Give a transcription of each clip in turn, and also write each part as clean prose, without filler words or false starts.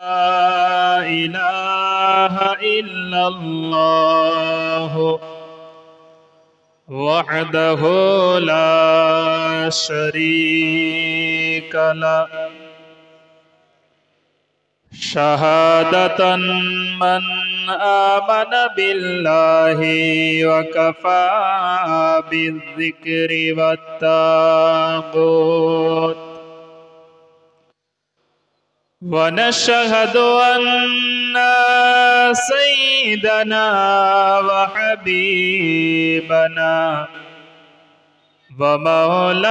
لا إله إلا الله وحده لا شريك له شهادة من آمن بالله وكفى بالذكر والتابوت ونشهد أن سيدنا وحبيبنا ومولانا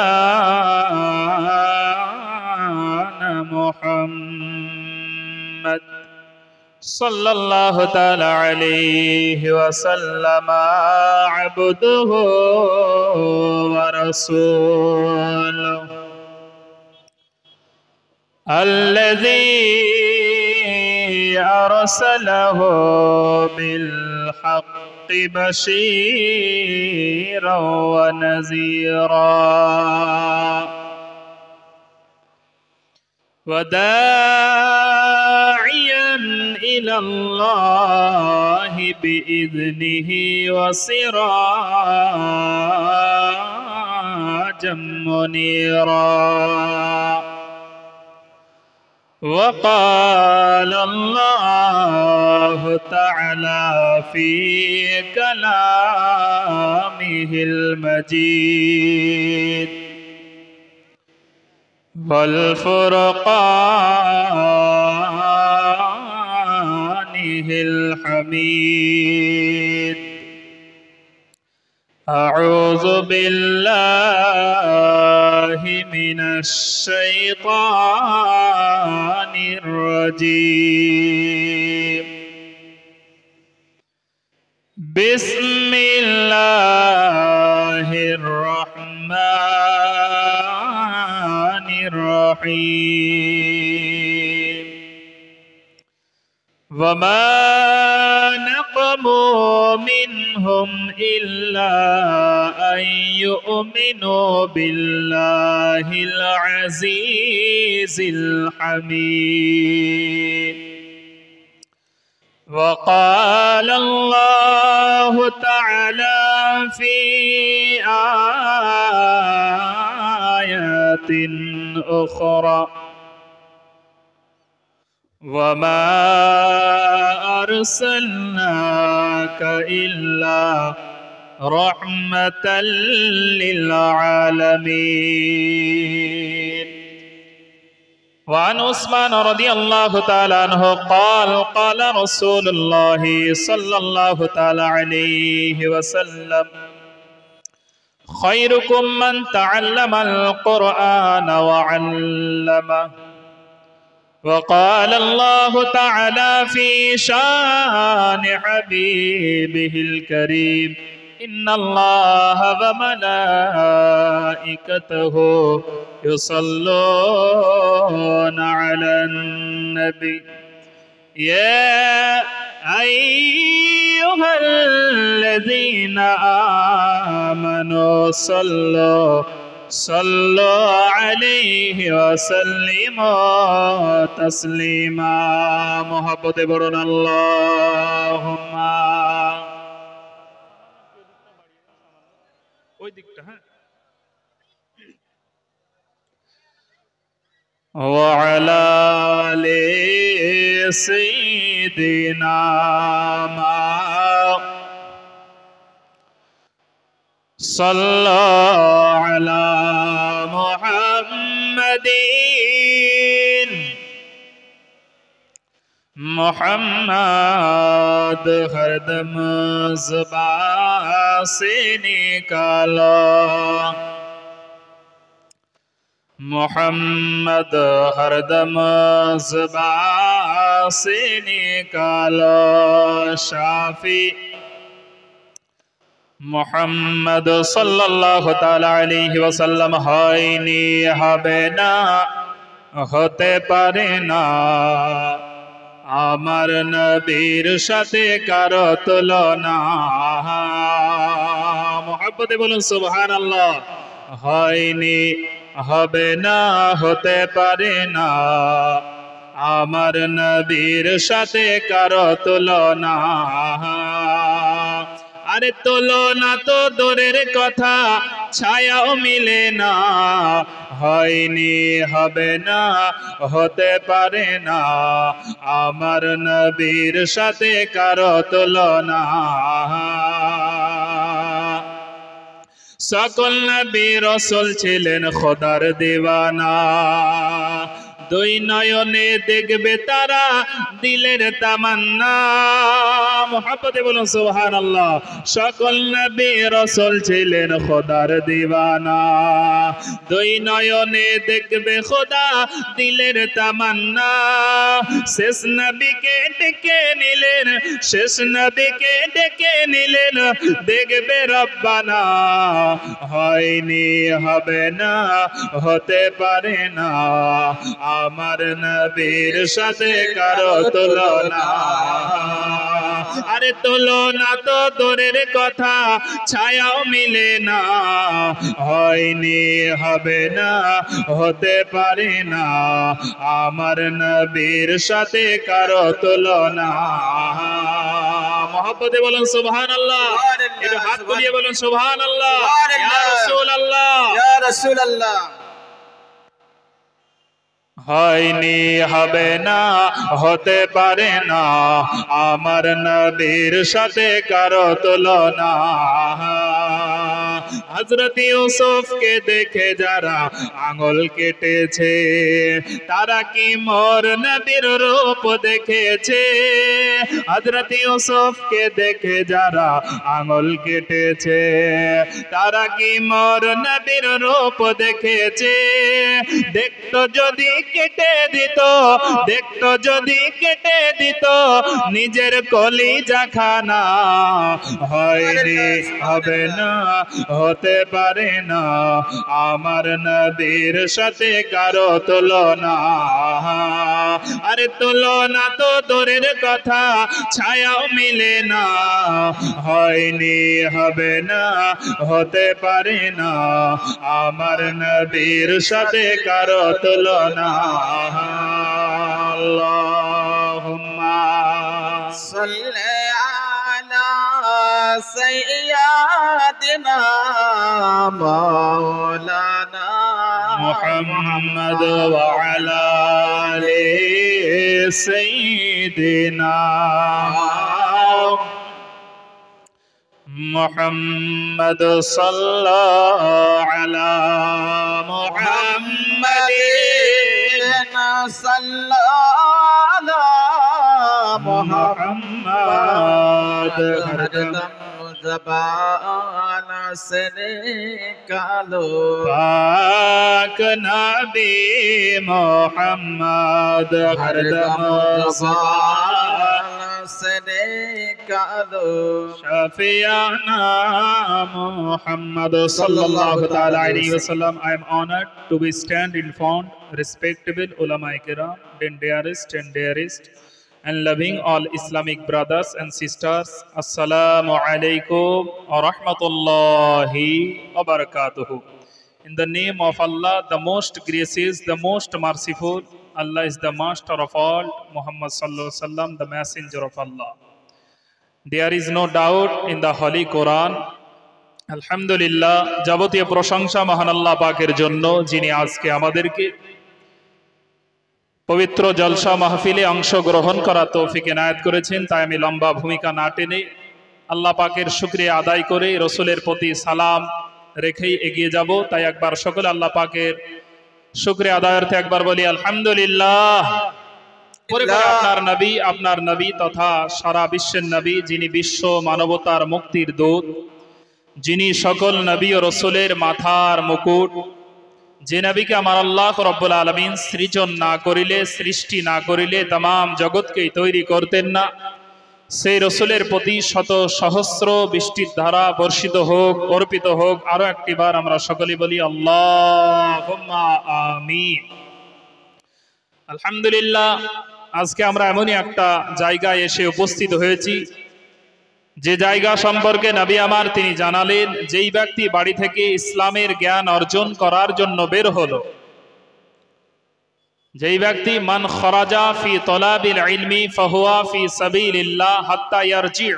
محمد صلى الله تعالى عليه وسلم عبده ورسوله الذي أرسله بالحق بشيرا ونذيرا وداعيا إلى الله بإذنه وسراجا منيرا وقال الله تعالى في كلامه المجيد والفرقانه الحميد أعوذ بالله من الشيطان الرجيم بسم الله الرحمن الرحيم وما نقموا منهم إلا أن يؤمنوا بالله العزيز الحميد وقال الله تعالى في آيات أخرى وما أرسلناك إلا رحمة للعالمين وعن عثمان رضي الله تعالى عنه قال قال رسول الله صلى الله تعالى عليه وسلم خيركم من تعلم القرآن وعلمه وقال الله تعالى في شان حبيبه الكريم إن الله وملائكته يصلون على النبي يا أيها الذين آمنوا صلوا عليه وسلموا تسليما محبت بڑھن اللهم وعلى آل سيدنا صلى على محمد हर दम ज़ुबान से निकाला मोहम्मद हर दम ज़ुबान से निकाला शाफी मोहम्मद सल्लल्लाहु ताला अलैहि वसल्लम হয়নি হবে না হতে পারে না আমার নবীর সাথে কারো তুলনা মুহাব্বতে বলুন সুবহানাল্লাহ হয়নি হবে না হতে পারে না আমার নবীর সাথে কারো তুলনা। আরে তুলনা তো দূরের কথা, ছায়াও মিলে না, হয়নি হবে না, হতে পারে না, আমার নবীর সাথে কারো তুলনা। সকল নবী রাসূল ছিলেন খোদার দিওয়ানা, দুই নয়নে দেখবে তারা দিলের তামান্না। মুহাব্বতে বলুন সুবহানাল্লাহ। সকল নবী রাসূল ছিলেন খোদার দিওয়ানা, দুই নয়নে দেখবে খোদা দিলের তামান্না। শেষ নবীকে ডেকে নিলেন, শেষ নবীকে ডেকে নিলেন, দেখবে রব্বানা, হয়নি হবে না, হতে পারে না, আমার নবীর সাথে কারো তুলনা। আরে তুলনা তো দূরের কথা, ছায়াও মিলে না, হয়নি হবে না, হতে পারে না, আমার নবীর সাথে কারো তুলনা। মহব্বতে বলুন সুবহানাল্লাহ। একটু হাত তুলিয়ে বলুন সুবহানাল্লাহ। ইয়া রাসূলুল্লাহ, ইয়া রাসূলুল্লাহ। হয়নি হবে না, হতে পারে না, আমার নবীর সাথে কারো তুলনা। হযরত ইউসুফকে দেখে যারা আঙ্গুল কেটেছে, তারা কি মোর নবীর রূপ দেখেছে? হযরত ইউসুফকে দেখে যারা আঙ্গুল কেটেছে, তারা কি মোর নবীর রূপ দেখেছে? দেখতো যদি কেটে দিত, দেখতো যদি কেটে দিত নিজের কলিজা খানা, হয়নি হবে না, হতে পারে না, আমার নবীর সাথে কারো তুলনা। আরে তুলনা তো দূরের কথা, ছায়াও মিলে না, হয়নি হবে না, হতে পারে না, আমার নবীর সাথে কারো তুলনা। আল্লাহুম্মা সাল্লি আলা সাইয়্যিদিনা মাওলানা মুহাম্মদ ওয়া আলা আলি সাইয়্যিদিনা মুহাম্মদ সাল্লাল্লাহু আলা মুহাম্মাদিন সাল্লাল্লাহু মুহাম্মদ হরদম ज़बान से निकालो पाक नबी मोहम्मद हरदम ज़बान से निकालो शफियाना Muhammad sallallahu ta'ala alayhi wa sallam. I am honored to be stand in front respectable ulama kiram, then dearest and dearest and loving all Islamic brothers and sisters. Assalamu alaikum wa rahmatullahi wa barakatuhu. In the name of Allah, the most gracious, the most merciful. Allah is the master of all. Muhammad sallallahu alaihi wasallam, the messenger of Allah. There is no doubt in the Holy Quran. Alhamdulillah, যাবতীয় প্রশংসা মহান আল্লাহ পাকের জন্য, যিনি আজকে আমাদেরকে পবিত্র জলসা মাহফিলে অংশগ্রহণ করা তৌফিক এনায়েত করেছেন। তাই আমি লম্বা ভূমিকা না টেনে আল্লাহ পাকের শুকরিয়া আদায় করে রসুলের প্রতি সালাম রেখেই এগিয়ে যাব। তাই একবার সকলে আল্লাহ পাকের শুকরিয়া আদায়ার্থে একবার বলি আলহামদুলিল্লাহ। আপনার নবী তথা সারা বিশ্বের নবী, যিনি বিশ্ব মানবতার মুক্তির দূত, যিনি সকল নবী ও রসুলের মাথার মুকুট, যে নবীকে আমার আল্লাহ রব্বুল আলামিন সৃজন না করিলে, সৃষ্টি না করিলে तमाम জগৎকেই তৈরি করতেন না, সেই রসুলের প্রতি শত সহস্র বৃষ্টির ধারা বর্ষিত হোক, অর্পিত হোক। আরো একটিবার আমরা সকলে বলি আল্লাহুম্মা আমিন। আলহামদুলিল্লাহ, আজকে আমরা এমনই একটা জায়গায় এসে উপস্থিত হয়েছি, যে জায়গা সম্পর্কে নবী আমার তিনি জানালেন, যেই ব্যক্তি বাড়ি থেকে ইসলামের জ্ঞান অর্জন করার জন্য বের হলো, যেই ব্যক্তি মান খরাজা ফি তলাবিল ইলমি ফাহুয়া ফি সাবিলিল্লাহ হাত্তা ইয়ারজি।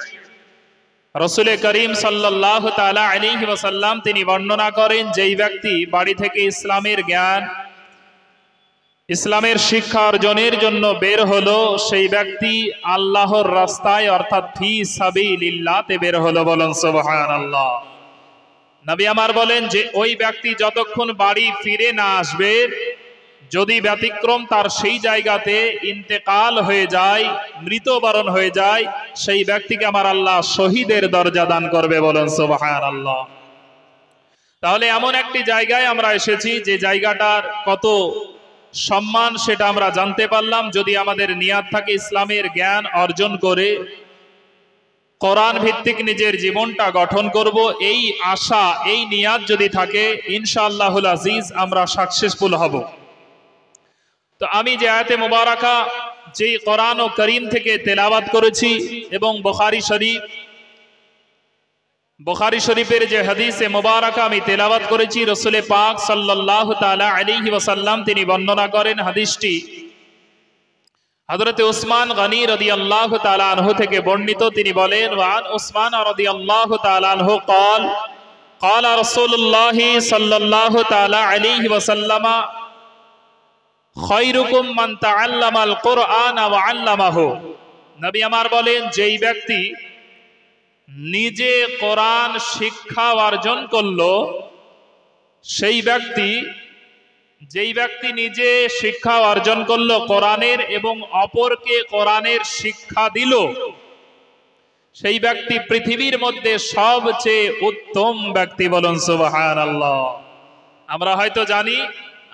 রাসূল করিম সাল্লাল্লাহু তাআলা আলাইহি ওয়াসাল্লাম তিনি বর্ণনা করেন, যেই ব্যক্তি বাড়ি থেকে ইসলামের জ্ঞান, ইসলামের শিক্ষা অর্জনের জন্য বের হলো, সেই ব্যক্তি আল্লাহর রাস্তায় অর্থাৎ ফি সাবিলিল্লাহতে বের হলো। বলেন সুবহানাল্লাহ। নবী আমার বলেন যে ওই ব্যক্তি যতক্ষণ বাড়ি ফিরে না আসবে, যদি ব্যতিক্রম তার সেই জায়গাতে ইন্তেকাল হয়ে যায়, মৃত্যুবরণ হয়ে যায়, সেই ব্যক্তিকে আমার আল্লাহ শহীদের দরজা দান করবে। বলেন সুবহানাল্লাহ। তাহলে এমন একটি জায়গায় আমরা এসেছি যে জায়গাটার কত সম্মান সেটা আমরা জানতে পারলাম। যদি আমাদের নিয়াত থাকে ইসলামের জ্ঞান অর্জন করে কোরআন ভিত্তিক নিজের জীবনটা গঠন করব, এই আশা এই নিয়াত যদি থাকে, ইনশাআল্লাহুল আজিজ আমরা সাকসেসফুল হব। তো আমি যে আয়াতে মুবারাকা যেই কোরআন ও করিম থেকে তেলাওয়াত করেছি এবং বুখারী শরীফের যে হাদিসে মুবারাকা আমি তেলাওয়াত করেছি, রাসূল পাক সাল্লাল্লাহু তাআলা আলাইহি ওয়াসাল্লাম তিনি বর্ণনা করেন, হাদিসটি হযরত উসমান গনি রাদিয়াল্লাহু তাআলা আনহু থেকে বর্ণিত। তিনি বলেন, ওয়ান উসমান রাদিয়াল্লাহু তাআলা আনহু قال قال رسول الله صلى الله تعالى عليه وسلم خيركم من تعلم القرآن وعلمه। নবী আমার বলেন, যেই ব্যক্তি নিজে কোরআন শিক্ষা অর্জন করলো, যেই ব্যক্তি নিজে শিক্ষা অর্জন করলো কোরআনের এবং অপরকে কোরআনের শিক্ষা দিল, সেই ব্যক্তি পৃথিবীর মধ্যে সবচেয়ে উত্তম ব্যক্তি। বলুন সুবহানাল্লাহ। আমরা হয়তো জানি,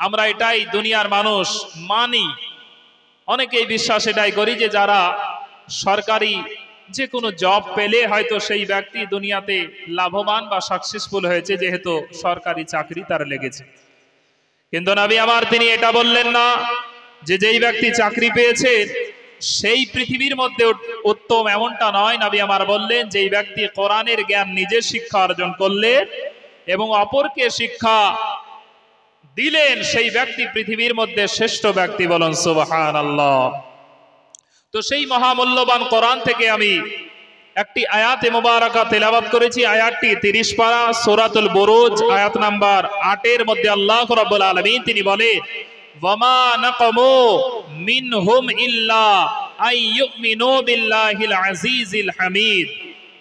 আমরা এটাই দুনিয়ার মানুষ মানি, অনেকেই বিশ্বাস এটাই করি যে যারা সরকারি যে কোনো জব পেলে হয়তো সেই ব্যক্তি দুনিয়াতে লাভবান বা সাকসেসফুল হয়েছে, যেহেতু সরকারি চাকরি তার লেগেছে। কিন্তু নবী আমার তিনি এটা বললেন না যে যেই ব্যক্তি চাকরি পেয়েছে সেই পৃথিবীর মধ্যে উত্তম, এমনটা নয়। নবী আমার বললেন, যেই ব্যক্তি কোরআনের জ্ঞান নিজে শিক্ষা অর্জন করলেন এবং অপরকে শিক্ষা দিলেন, সেই ব্যক্তি পৃথিবীর মধ্যে শ্রেষ্ঠ ব্যক্তি। বলেন সুবহানাল্লাহ। তো সেই মহামূল্যবান কোরআন থেকে আমি একটি আয়াতে মুবারাকা তেলাওয়াত করেছি। আয়াতটি 30 পারা সূরাতুল বুরুজ আয়াত নাম্বার 8 এর মধ্যে আল্লাহ রাব্বুল আলামিন তিনি বলেন, ওয়ামা নাকামু মিনহুম ইল্লা আইয়ুমিনু বিল্লাহিল আজিজিল হামিদ।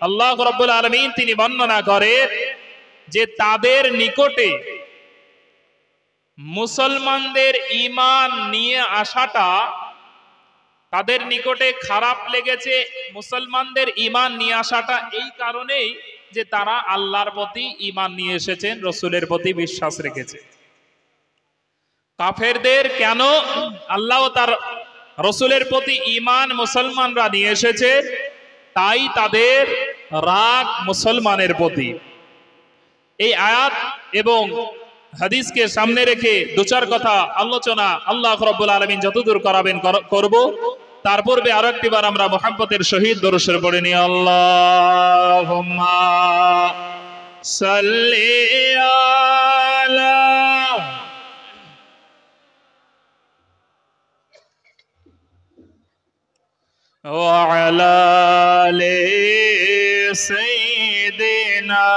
আল্লাহ রাব্বুল আলামিন তিনি বর্ণনা করেন যে তাদের নিকটে মুসলমানদের ঈমান নিয়ে আসাটা তাদের নিকটে খারাপ লেগেছে। মুসলমানদের ঈমান নিয়ে আসাটা এই কারণেই যে তারা আল্লাহর প্রতি ঈমান নিয়ে এসেছেন, রাসূলের প্রতি বিশ্বাস রেখেছে। কাফেরদের কেন আল্লাহ ও তার রাসূলের প্রতি ঈমান মুসলমানরা নিয়ে এসেছে, তাই তাদের রাগ মুসলমানের প্রতি। এই আয়াত এবং হাদিসকে সামনে রেখে দু চার কথা আলোচনা আল্লাহ রাব্বুল আলামিন যতদূর করাবেন করব। তার পূর্বে আরো একটিবার আমরা মুহাব্বতের সহিত দরুদ শরীফ পড়ে নিই। আল্লাহুম্মা সাল্লি আলা ওয়া আলা আলি সাইয়্যিদিনা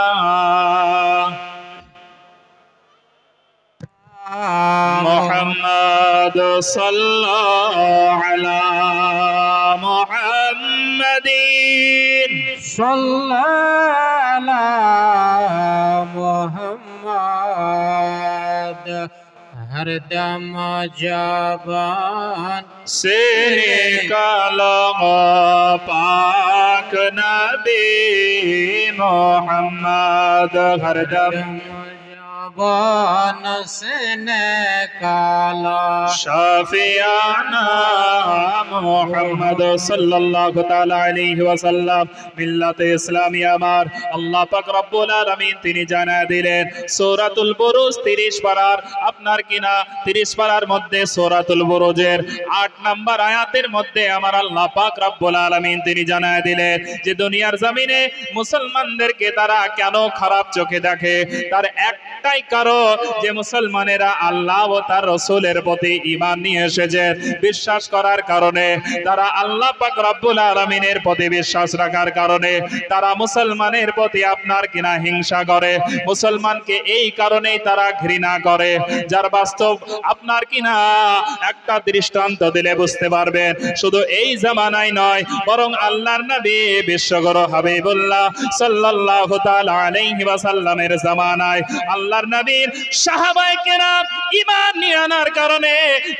মুহাম্মদ সাল্লাল্লাহু আলা মুহাম্মাদিন সাল্লাল্লাহু আলা মুহাম্মদ हरदम जबान से निकालो पाक नबी मोहम्मद हरदम जबान से निकालो शाफियाना मोहम्मद सल्लल्लाहु ताला अलैहि वसल्लम मिल्लत इस्लामिया मार अल्लाह पाक रब्बुल आलामीन তিনি জানায় দিলেন সূরাতুল বুরুজ 30 পারার আপনার কিনা 30 পারার মধ্যে সূরাতুল বুরুজের 8 নম্বর আয়াতের মধ্যে আমার আল্লাহ পাক রব্বুল আলামিন তিনি জানায় দিলেন যে দুনিয়ার জমিনে মুসলমানদেরকে তারা কেন খারাপ চোখে দেখে, তার একটাই কারণ যে মুসলমানেরা আল্লাহ ও তার রাসূলের প্রতি ঈমান নিয়ে এসেছে, বিশ্বাস করার কারণে তারা আল্লাহ পাক রব্বুল আলামিনের প্রতি বিশ্বাস রাখার কারণে তারা মুসলমানের প্রতি আপনার কিনা হিংসা করে, মুসলমানকে এই কারণেই তারা ঘৃণা করে। যার বাস্তব আপনার কিনা একটা দৃষ্টান্ত দিলে বুঝতে পারবেন। শুধু এই জামানায় নয়, বরং আল্লাহর নবী বিশ্বগুরু হাবিবুল্লাহ সাল্লাল্লাহু তাআলা আলাইহি ওয়াসাল্লামের জামানায় আল্লাহর নবীর সাহাবায়ে কেরাম ঈমান নিয়ে আনার কারণে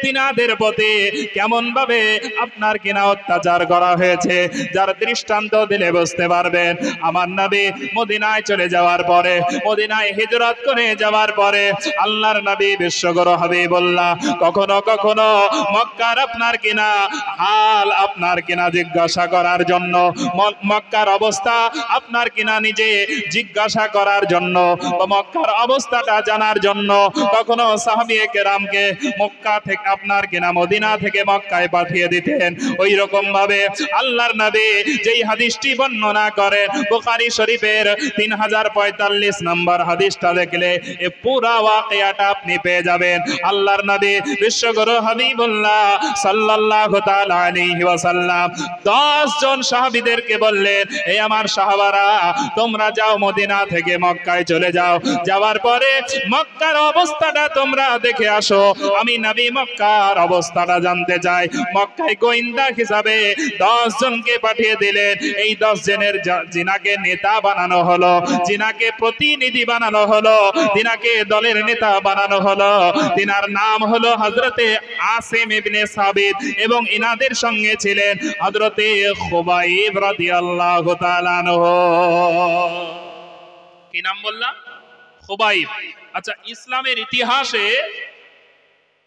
তিনাদের প্রতি কেমন ভাবে আপনার কিনা অত্যাচার করা হয়েছে, যার দৃষ্টান্ত দিলে বুঝতে পারবেন। আমার নবী মদিনায় চলে যাওয়ার পরে, মদিনায় হিজরত করে যাওয়ার পরে আল্লাহর নবী বিশ্বগুরু হাবিবুল্লাহ কখনো কখনো মক্কার আপনার কিনা হাল আপনার কিনা জিজ্ঞাসা করার জন্য, মক্কার অবস্থা আপনার কিনা নিজে জিজ্ঞাসা করার জন্য, মক্কার অবস্থাটা জানার জন্য কখনো সাহাবিয়ে কেরামকে মক্কা থেকে আপনার কিনা মদিনা থেকে মক্কায় পাঠিয়ে দিতেন। ওই রকম ভাবে আল্লাহর নবী যেই হাদিসটি বর্ণনা করেন বুখারী শরীফের 3045 নম্বর হাদিসটা দেখলে এই পুরা ওয়াকিয়াটা আপনি পেয়ে যাবেন। আল্লাহর নবী বিশ্বগুরু হাবিবুল্লাহ সাল্লাল্লাহু তাআলা আলাইহি ওয়াসাল্লাম 10 জন সাহাবীদেরকে বললেন, এই আমার সাহাবারা তোমরা যাও মদিনা থেকে মক্কায় চলে যাও, যাওয়ার পরে মক্কার অবস্থাটা তোমরা দেখে আসো। আমি নবী মক্কার অবস্থাটা জানতে চাই। মক্কায় গোয়েন্দা হিসাবে 10 জনকে পাঠিয়ে দিলেন। এই 10 জনের যিনাকে নেতা বানানো হলো, যিনাকে প্রতিনিধি বানানো হলো, যিনাকে দলের নেতা বানানো হলো, তিনার নাম হলো হযরতে আসিম ইবনে সাবিত এবং ইনাদের সঙ্গে ছিলেন হযরতে খুবাইব রাদিয়াল্লাহু তাআলা আনহু। কি নাম বললাম? খুবাইব। আচ্ছা, ইসলামের ইতিহাসে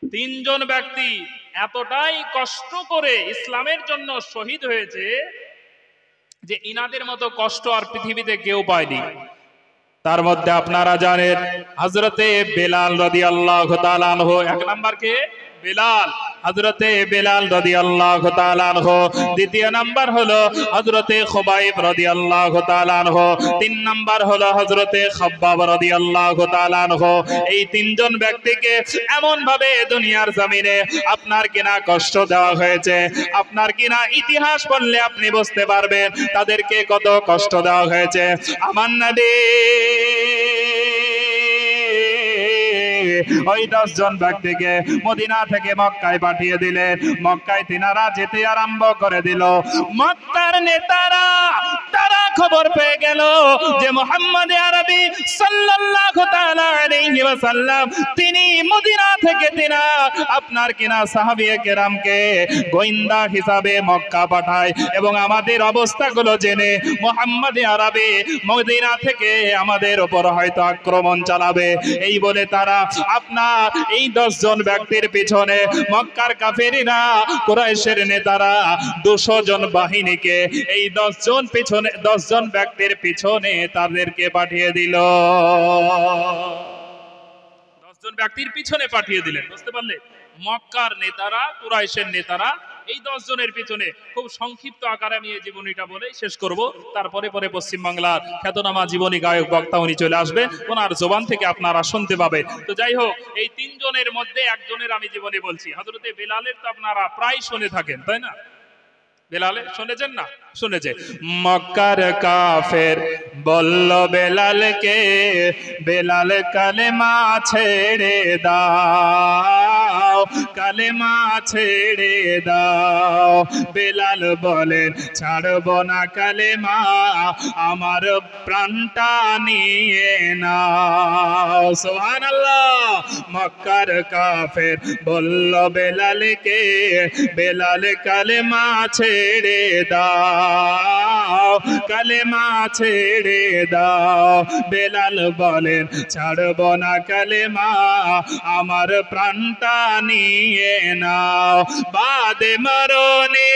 3 জন ব্যক্তি এতটাই কষ্ট করে ইসলামের জন্য শহীদ হয়েছে যে ইনাদের মতো কষ্ট আর পৃথিবীতে কেউ পায়নি। তার মধ্যে আপনারা জানেন হযরতে বেলাল রাদিয়াল্লাহু তাআলা আনহু। 1 নাম্বার কে? বেলাল, হযরতে বেলাল রাদিয়াল্লাহু তাআলা আনহু। দ্বিতীয় নাম্বার হলো হযরতে খুবাইব রাদিয়াল্লাহু তাআলা আনহু। 3 নাম্বার হলো হযরতে খাব্বাব রাদিয়াল্লাহু তাআলা আনহু। এই 3 জন ব্যক্তিকে এমন ভাবে দুনিয়ার জমিনে আপনার কিনা কষ্ট দেওয়া হয়েছে, আপনার কিনা ইতিহাস পড়লে আপনি বুঝতে পারবেন তাদেরকে কত কষ্ট দেওয়া হয়েছে। আমার নবী ওই 10 জন ব্যক্তিকে মদিনা থেকে মক্কায় পাঠিয়ে দিলেন। মক্কায় তিনারা যেতে আরম্ভ করে দিল। মক্কার নেতারা তারা খবর পেয়ে গেল যে মুহাম্মদ আরবি সাল্লাল্লাহু তাআলা আলাইহি ওয়াসাল্লাম তিনি মদিনা থেকে তিনা আপনার কিনা সাহাবিয়ে কেরামকে গোয়েন্দা হিসাবে মক্কা পাঠায় এবং আমাদের অবস্থাগুলো জেনে মুহাম্মদ আরবি মদিনা থেকে আমাদের উপর হয়তো আক্রমণ চালাবে। এই বলে তারা আপনার এই 10 জন ব্যক্তির পিছনে মক্কার কাফেররা কুরাইশের নেতারা 200 জন বাহিনীকে এই 10 জন ব্যক্তির পিছনে তাদেরকে পাঠিয়ে দিল। 10 জন ব্যক্তির পিছনে পাঠিয়ে দিলেন। বুঝতে পারলে? মক্কার নেতারা, কুরাইশের নেতারা এই 10 জনের পিছনে। খুব সংক্ষিপ্ত আকারে আমি এই জীবনীটা বলে শেষ করব, তারপরে পরে পশ্চিম বাংলার খ্যাতনামা জীবনী গায়ক বক্তা উনি চলে আসবে, ওনার জবান থেকে আপনারা শুনতে পাবে। তো যাই হোক, এই 3 জনের মধ্যে একজনের আমি জীবনী বলছি। হযরতে বেলালের তো আপনারা প্রায় শুনে থাকেন, তাই না? বেলালে শুনেছেন না? শুনেছে। মক্কার কাফের বলল বেলালকে, বেলাল কালেমা ছেড়ে দাও, কালেমা ছেড়ে দাও। বেলাল বলেন ছাড়ব না কালেমা, আমার প্রাণটা নিয়ে নাও। সুবহানাল্লাহ। মক্কার কাফের বলল বেলালকে, বেলাল কালেমা ছেড়ে দাও, কালেমা ছেড়ে দাও। বেলাল বলেন ছাড়ব না কালেমা, আমার প্রাণটা নিয়ে নাও। বাদে মরণে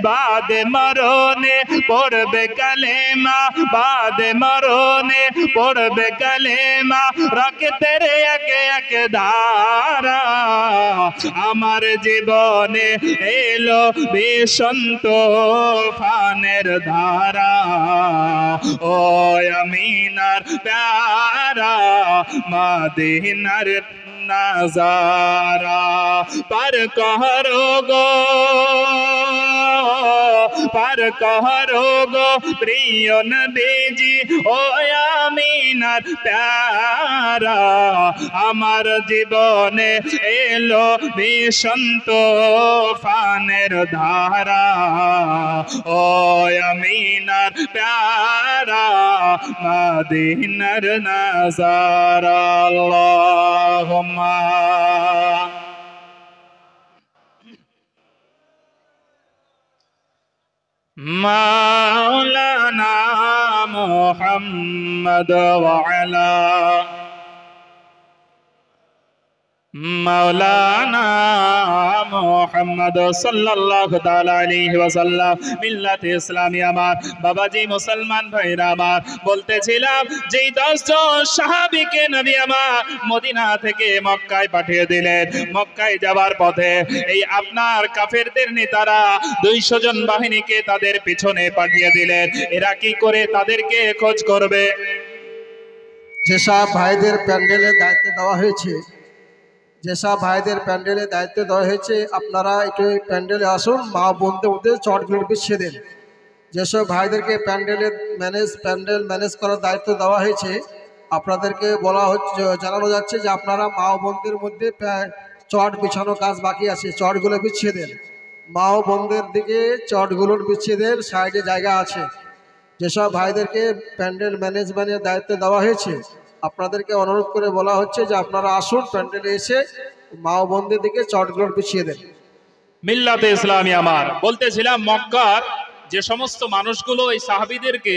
বাদে মরণে পড়বে কালেমা, বাদে মরণে পড়বে কালেমা, রক্তের একে একে ধারা আমার জীবনে এলো ভীষণ তুফানের ধারা। ও আমিনার প্যারা মদিনার নাজারা পার করো গো, পার করো গো প্রিয় নবীজি ও আমিনার প্যারা আমার জীবনে এলো ভীষণ তুফানের ধারা। ও আমিনার প্যারা মদিনার নাজারা। আল্লাহুম্মা মাওলানা মুহাম্মদ ওয়া আলা মাওলানা মুহাম্মদ সাল্লাল্লাহু তাআলা আলাইহি ওয়াসাল্লাম। মিল্লাতে ইসলামী আমার বাবাজি মুসলমান ভাইরা আমার, বলতেছিলাম যেই 10 জন সাহাবীকে নবী আমার মদিনা থেকে মক্কায় পাঠিয়ে দিলেন, মক্কায় যাওয়ার পথে এই আপনার কাফেরদের নেতারা 200 জন বাহিনীকে তাদের পিছনে পাঠিয়ে দিলেন। এরা কি করে তাদেরকে খোঁজ করবে? যেসব ভাইদের প্যান্ডেলের দায়িত্ব দেওয়া হয়েছে, যেসব ভাইদের প্যান্ডেলে দায়িত্ব দেওয়া হয়েছে, আপনারা একটু প্যান্ডেলে আসুন, মা বোনদের মধ্যে চটগুলো বিছিয়ে দেন। যেসব ভাইদেরকে প্যান্ডেল ম্যানেজ করার দায়িত্ব দেওয়া হয়েছে, আপনাদেরকে বলা হচ্ছে, জানানো যাচ্ছে যে আপনারা মা বোনদের মধ্যে চট বিছানো কাজ বাকি আছে, চটগুলো বিছিয়ে দেন। মা ও বোনদের দিকে চটগুলো বিছিয়ে দেন, সাইডে জায়গা আছে। যেসব ভাইদেরকে প্যান্ডেল ম্যানেজমেন্টের দায়িত্ব দেওয়া হয়েছে, আপনাদেরকে অনুরোধ করে বলা হচ্ছে যে আপনারা আসুন, প্যান্ডেলে এসে মা ও বোনদের দিকে চটগুলো বিছিয়ে দেন। মিল্লাতে ইসলামী আমার, বলতেছিলাম মক্কার যে সমস্ত মানুষগুলো এই সাহাবীদেরকে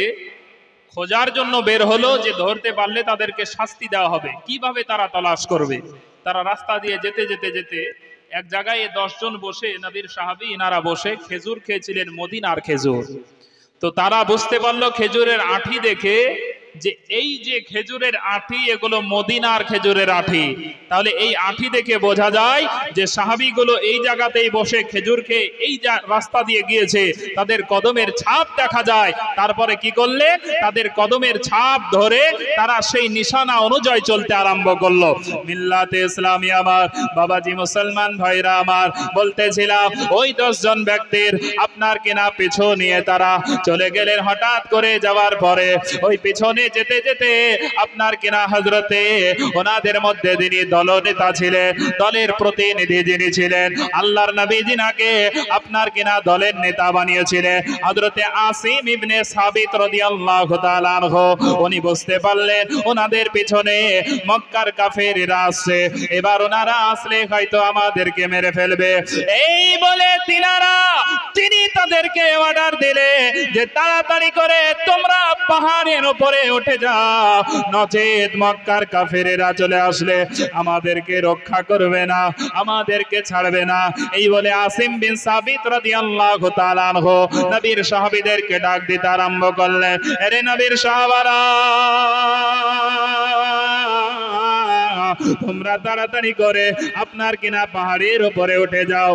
খোঁজার জন্য বের হলো, যে ধরতে পারলে তাদেরকে শাস্তি দেওয়া হবে, কিভাবে তারা তালাশ করবে? তারা রাস্তা দিয়ে যেতে যেতে যেতে এক জায়গায় 10 জন বসে, নবীর সাহাবী ইনারা বসে খেজুর খেয়েছিলেন, মদিনার খেজুর। তো তারা বুঝতে পারলো খেজুরের আঁঠি দেখে যে এই যে খেজুরের আঁঠি, এগুলো মদিনার খেজুরের আঁঠি। তাহলে এই আঁঠি দেখে বোঝা যায় যে সাহাবীগুলো এই জায়গাতেই বসে খেজুর খেয়ে এই রাস্তা দিয়ে গিয়েছে, তাদের কদমের ছাপ দেখা যায়। তারপরে কি করলে? তাদের কদমের ছাপ ধরে তারা সেই নিশানা অনুযায়ী চলতে আরম্ভ করলো। মিল্লাতে ইসলামী আমার বাবাজি মুসলমান ভাইরা আমার, বলতেছিলাম ওই 10 জন ব্যক্তির আপনার কিনা পিছু নিয়ে তারা চলে গেলেন। হঠাৎ করে যাওয়ার পরে ওই পিছনে যেতে যেতে আপনার কিনা হযরতে ওনাদের মধ্যে যিনি দলনেতা ছিলেন, দলের প্রতিনিধি যিনি ছিলেন, আল্লাহর নবী জিনাকে আপনার কিনা দলের নেতা বানিয়েছিলেন হযরতে আসিম ইবনে সাবিত রাদিয়াল্লাহু তাআলা আনহু। উনি বুঝতে পারলেন ওনাদের পিছনে মক্কার কাফেররা আসছে, এবার ওনারা আসলে হয়তো আমাদেরকে মেরে ফেলবে। এই বলে তিনি তাদেরকে অর্ডার দিলে যে তাড়াতাড়ি করে তোমরা পাহাড়ের উপরে উঠে যাও, নচেত মক্কার কাফেরেরা চলে আসলে আমাদেরকে রক্ষা করবে না, আমাদেরকে ছাড়বে না। এই বলে আসিম বিন সাবিত রাদিয়াল্লাহু তাআলা আনহু নবীর সাহাবীদেরকে ডাক দিতে আরম্ভ করলেন, আরে নবীর সাহাবারা, তোমরা তাড়াতাড়ি করে আপনার কিনা পাহাড়ের উপরে উঠে যাও।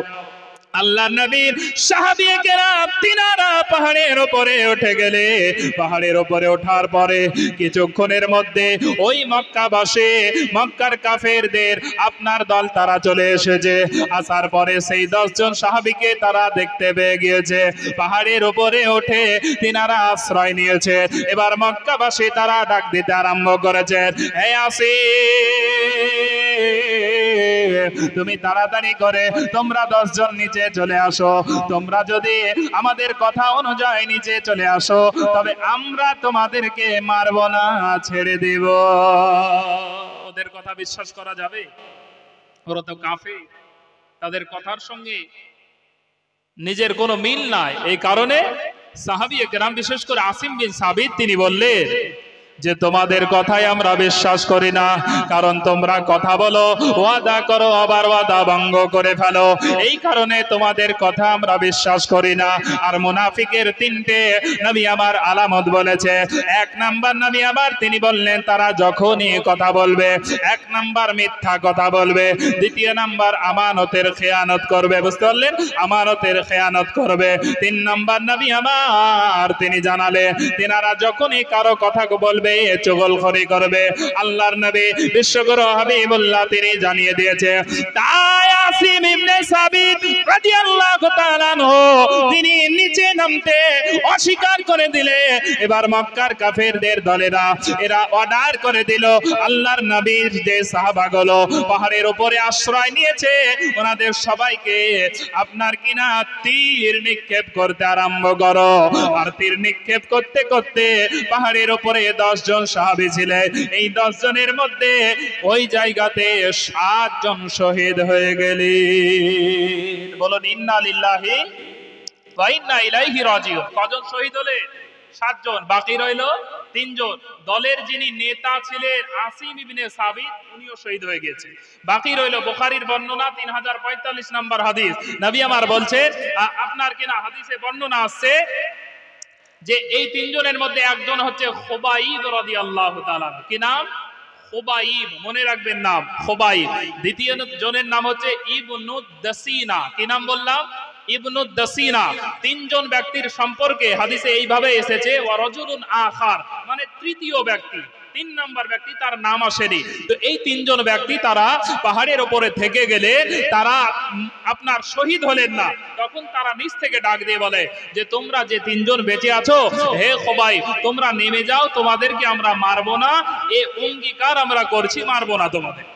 আল্লাহর নবীর সাহাবীকেরাম তিনারা পাহাড়ের উপরে উঠে গেলে, পাহাড়ের উপরে ওঠার পরে কিছুক্ষণের মধ্যে ওই মক্কাবাসী, মক্কার কাফেরদের আপনার দল তারা চলে এসেছে। আসার পরে সেই 10 জন সাহাবীকে তারা দেখতে পেয়ে গিয়েছে, পাহাড়ের উপরে উঠে তিনারা আশ্রয় নিয়েছে। এবার মক্কাবাসী তারা ডাক দিতে আরম্ভ করেছেন, হে আসিফ, তুমি তাড়াতাড়ি করে তোমরা 10 জন নিচে চলে আসো। তোমরা যদি আমাদের কথা অনুযায়ী নিচে চলে আসো, তবে আমরা তোমাদেরকে মারব না, ছেড়ে দেব। ওদের কথা বিশ্বাস করা যাবে? ওরা তো কাফের, তাদের কথার সঙ্গে নিজের কোনো মিল নাই। এই কারণে সাহাবী একরাম, বিশেষ করে আসিম বিন সাবিত, তিনি বললেন, যে তোমাদের কথাই আমরা বিশ্বাস করি না, কারণ তোমরা কথা বলো, ওয়াদা করো, আবার ওয়াদা ভঙ্গ করে ফেলো, এই কারণে তোমাদের কথা আমরা বিশ্বাস করি না। আর মুনাফিকের তিনটে নবী আমার আলামত বলেছে। এক নাম্বার নবী আমার তিনি বললেন তারা যখনই কথা বলবে, এক নাম্বার মিথ্যা কথা বলবে, দ্বিতীয় নাম্বার আমানতের খেয়ানত করবে। বুঝতে পারলেন? আমানতের খেয়ানত করবে। তিন নাম্বার নবী আমার তিনি জানালে তিনারা যখনই কারো কথা বলবে চগলখড়ি করবে। আল্লাহর নবী বিশ্বগুরু হাবিবুল্লাহ তিনি জানিয়ে দিয়েছে। তাই আসিম ইবনে সাবিত রাদিয়াল্লাহু তাআলা আনহু তিনি নিচে নামতে অস্বীকার করে দিলে এবার মক্কার কাফেরদের দলেরা এরা অর্ডার করে দিল আল্লাহর নবীর যে সাহাবাগুলো পাহাড়ের উপরে আশ্রয় নিয়েছে ওনাদের সবাইকে আপনার কিনা তীর নিক্ষেপ করতে আরম্ভ করো। আর তীর নিক্ষেপ করতে করতে পাহাড়ের উপরে 10 জন সাহাবী ছিলেন। এই 10 জনের মধ্যে ওই জায়গাতে 7 জন শহীদ হয়ে গেলেন। বলুন ইন্না লিল্লাহি ওয়া ইন্না ইলাইহি রাজিউন। কজন শহীদ হলেন? 7 জন। বাকি রইল 3 জন। দলের যিনি নেতা ছিলেন আসিম ইবনে সাবিত উনিও শহীদ হয়ে গেছে। বাকি রইল বুখারীর বর্ণনা 3045 নম্বর হাদিস। নবী আমার বলছেন আপনার কিনা হাদিসে বর্ণনা আছে যে এই 3 জনের মধ্যে একজন হচ্ছে খুবাইব রাদিয়াল্লাহু তাআলা। কি নাম? খুবাইব। মনে রাখবেন নাম খুবাইব। দ্বিতীয় জনের নাম হচ্ছে ইবনু দাসিনা। কি নাম বললাম? ইবনু দাসিনা। 3 জন ব্যক্তির সম্পর্কে হাদিসে এইভাবে এসেছে ওয়া রাজুলুন আখার, মানে তৃতীয় ব্যক্তি, 3 নাম্বার ব্যক্তি তার নাম আসেনি। তো এই 3 জন ব্যক্তি তারা পাহাড়ের উপরে থেকে গেলে তারা আপনার শহীদ হলেন না। তখন তারা নিচ থেকে ডাক দিয়ে বলে যে তোমরা যে 3 জন বেঁচে আছো, হে খুবাইব তোমরা নেমে যাও, তোমাদেরকে আমরা মারবো না, এই অঙ্গীকার আমরা করছি, মারবো না তোমাদের।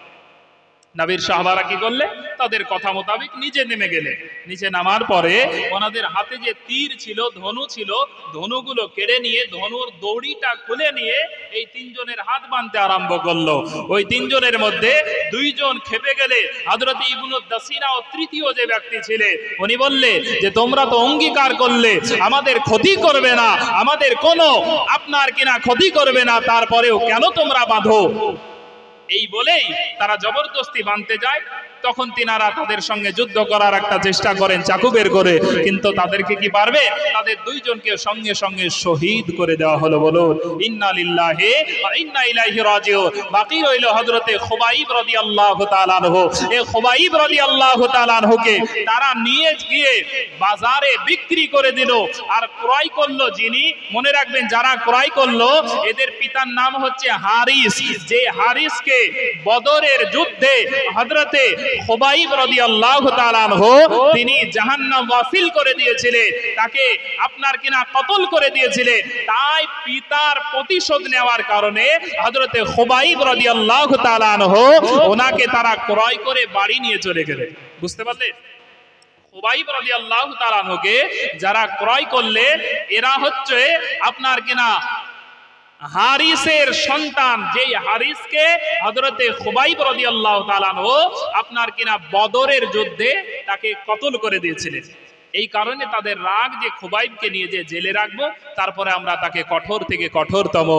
নবীর সাহাবারা কি করলে? তাদের কথা মোতাবেক নিচে নেমে গেলে। নিচে নামার পরে ওনাদের হাতে যে তীর ছিল, ধনু ছিল, ধনুগুলো কেড়ে নিয়ে ধনুর দড়িটা খুলে নিয়ে এই 3 জনের হাত বাঁধতে আরম্ভ করলো। ওই 3 জনের মধ্যে 2 জন খেপে গেলে হযরত ইবনু দাসিনা ও তৃতীয় যে ব্যক্তি ছিলেন উনি বললে যে তোমরা তো অঙ্গীকার করলে আমাদের ক্ষতি করবে না, আমাদের কোনো আপনার কিনা ক্ষতি করবে না, তারপরেও কেন তোমরা বাঁধো? এই বলেই তারা জবরদস্তি বাঁধতে যায়। তখন তিনারা তাদের সঙ্গে যুদ্ধ করার একটা চেষ্টা করেন চাকু বের করে, কিন্তু তাদেরকে কি পারবে? তাদের 2 জনকে সঙ্গে সঙ্গে শহীদ করে দেওয়া হলো। বলুন ইন্না লিল্লাহি ওয়া ইন্না ইলাইহি রাজিউন। বাকি রইল হযরতে খুবাইব রাদিয়াল্লাহু তাআলা আনহু। এই খুবাইব রাদিয়াল্লাহু তাআলা আনহুকে তারা নিয়ে গিয়ে বাজারে বিক্রি করে দিল। আর ক্রয় করলো যিনি, মনে রাখবেন যারা ক্রয় করলো এদের পিতার নাম হচ্ছে হারিস। যে হারিসকে বদরের যুদ্ধে হযরতে খুবাইব রাদিয়াল্লাহু তাআলা আনহু তিনি জাহান্নাম ওয়াসিল করে দিয়েছিলেন, তাকে আপনার কিনা কতল করে দিয়েছিলেন। তাই পিতার প্রতিশোধ নেওয়ার কারণে হযরতে খুবাইব রাদিয়াল্লাহু তাআলা আনহু ওনাকে তারা ক্রয় করে বাড়ি নিয়ে চলে গেলেন। বুঝতে পারলেন? খুবাইব রাদিয়াল্লাহু তাআলা আনহুকে যারা ক্রয় করলে এরা হচ্ছে আপনার কিনা হারিসের সন্তান, যেই হারিসকে হযরতে খুবাইব রাদিয়াল্লাহু তাআলা আনহু আপনার কিনা বদরের যুদ্ধে তাকে কতল করে দিয়েছিলেন। এই কারণে তাদের রাগ যে খুবাইবকে নিয়ে যে জেলে রাখবো, তারপরে আমরা তাকে কঠোর থেকে কঠোরতম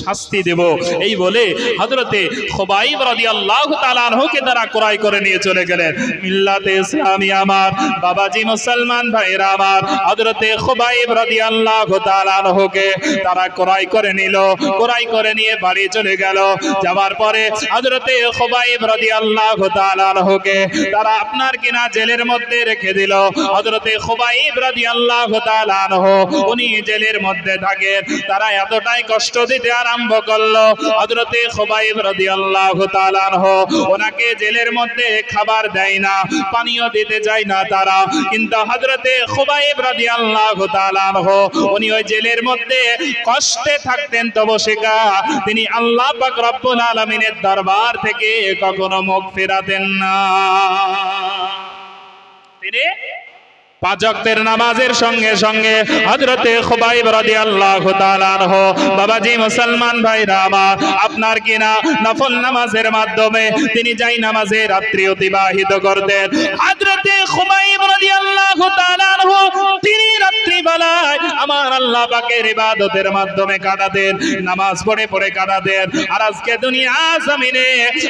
শাস্তি দেব, এই বলে হযরতে খুবাইব রাদিয়াল্লাহু তাআলা আনহুকে তারা ক্রয় করে নিয়ে চলে গেলেন। মিল্লাতে ইসলামী আমার বাবাজি মুসলমান ভাইরা আমার, হযরতে খুবাইব রাদিয়াল্লাহু তাআলা আনহুকে তারা ক্রয় করে নিল। ক্রয় করে নিয়ে বাড়ি চলে গেল। যাওয়ার পরে হযরতে খুবাইব রাদিয়াল্লাহু তাআলা আনহুকে তারা আপনার কিনা জেলের মধ্যে রেখে দিল। হযরতে খুবাইব রাদিয়াল্লাহু তাআলা আনহু উনি জেলের মধ্যে থাকেন। তারা এতটাই কষ্ট দিতে আরম্ভ করলো, হযরতে খুবাইব রাদিয়াল্লাহু তাআলা আনহু ওনাকে জেলের মধ্যে খাবার দেয় না, পানিও দিতে যায় না তারা। কিন্তু হযরতে খুবাইব রাদিয়াল্লাহু তাআলা আনহু উনি ওই জেলের মধ্যে কষ্টে থাকতেন, তবু শিকা তিনি আল্লাহ পাক রব্বুল আলামিনের দরবার থেকে কখনো মুখ ফেরাতেন না। তিনি পাঁচ ওয়াক্তের নামাজের সঙ্গে সঙ্গে হযরতে খুবাইব রাদিয়াল্লাহু তাআলা আনহু বাবাজি মুসলমান ভাইরা আমার আপনার কিনা নফল নামাজের মাধ্যমে তিনি যাই নামাজে রাত্রি অতিবাহিত করতেন। হযরতে খুবাইব রাদিয়াল্লাহু তাআলা আনহু তিনি রাত্রি বেলায় আমার আল্লাহ পাকের ইবাদতের মাধ্যমে কাটাতেন, নামাজ পড়ে পড়ে কাটাতেন। আর আজকে দুনিয়া জমিনে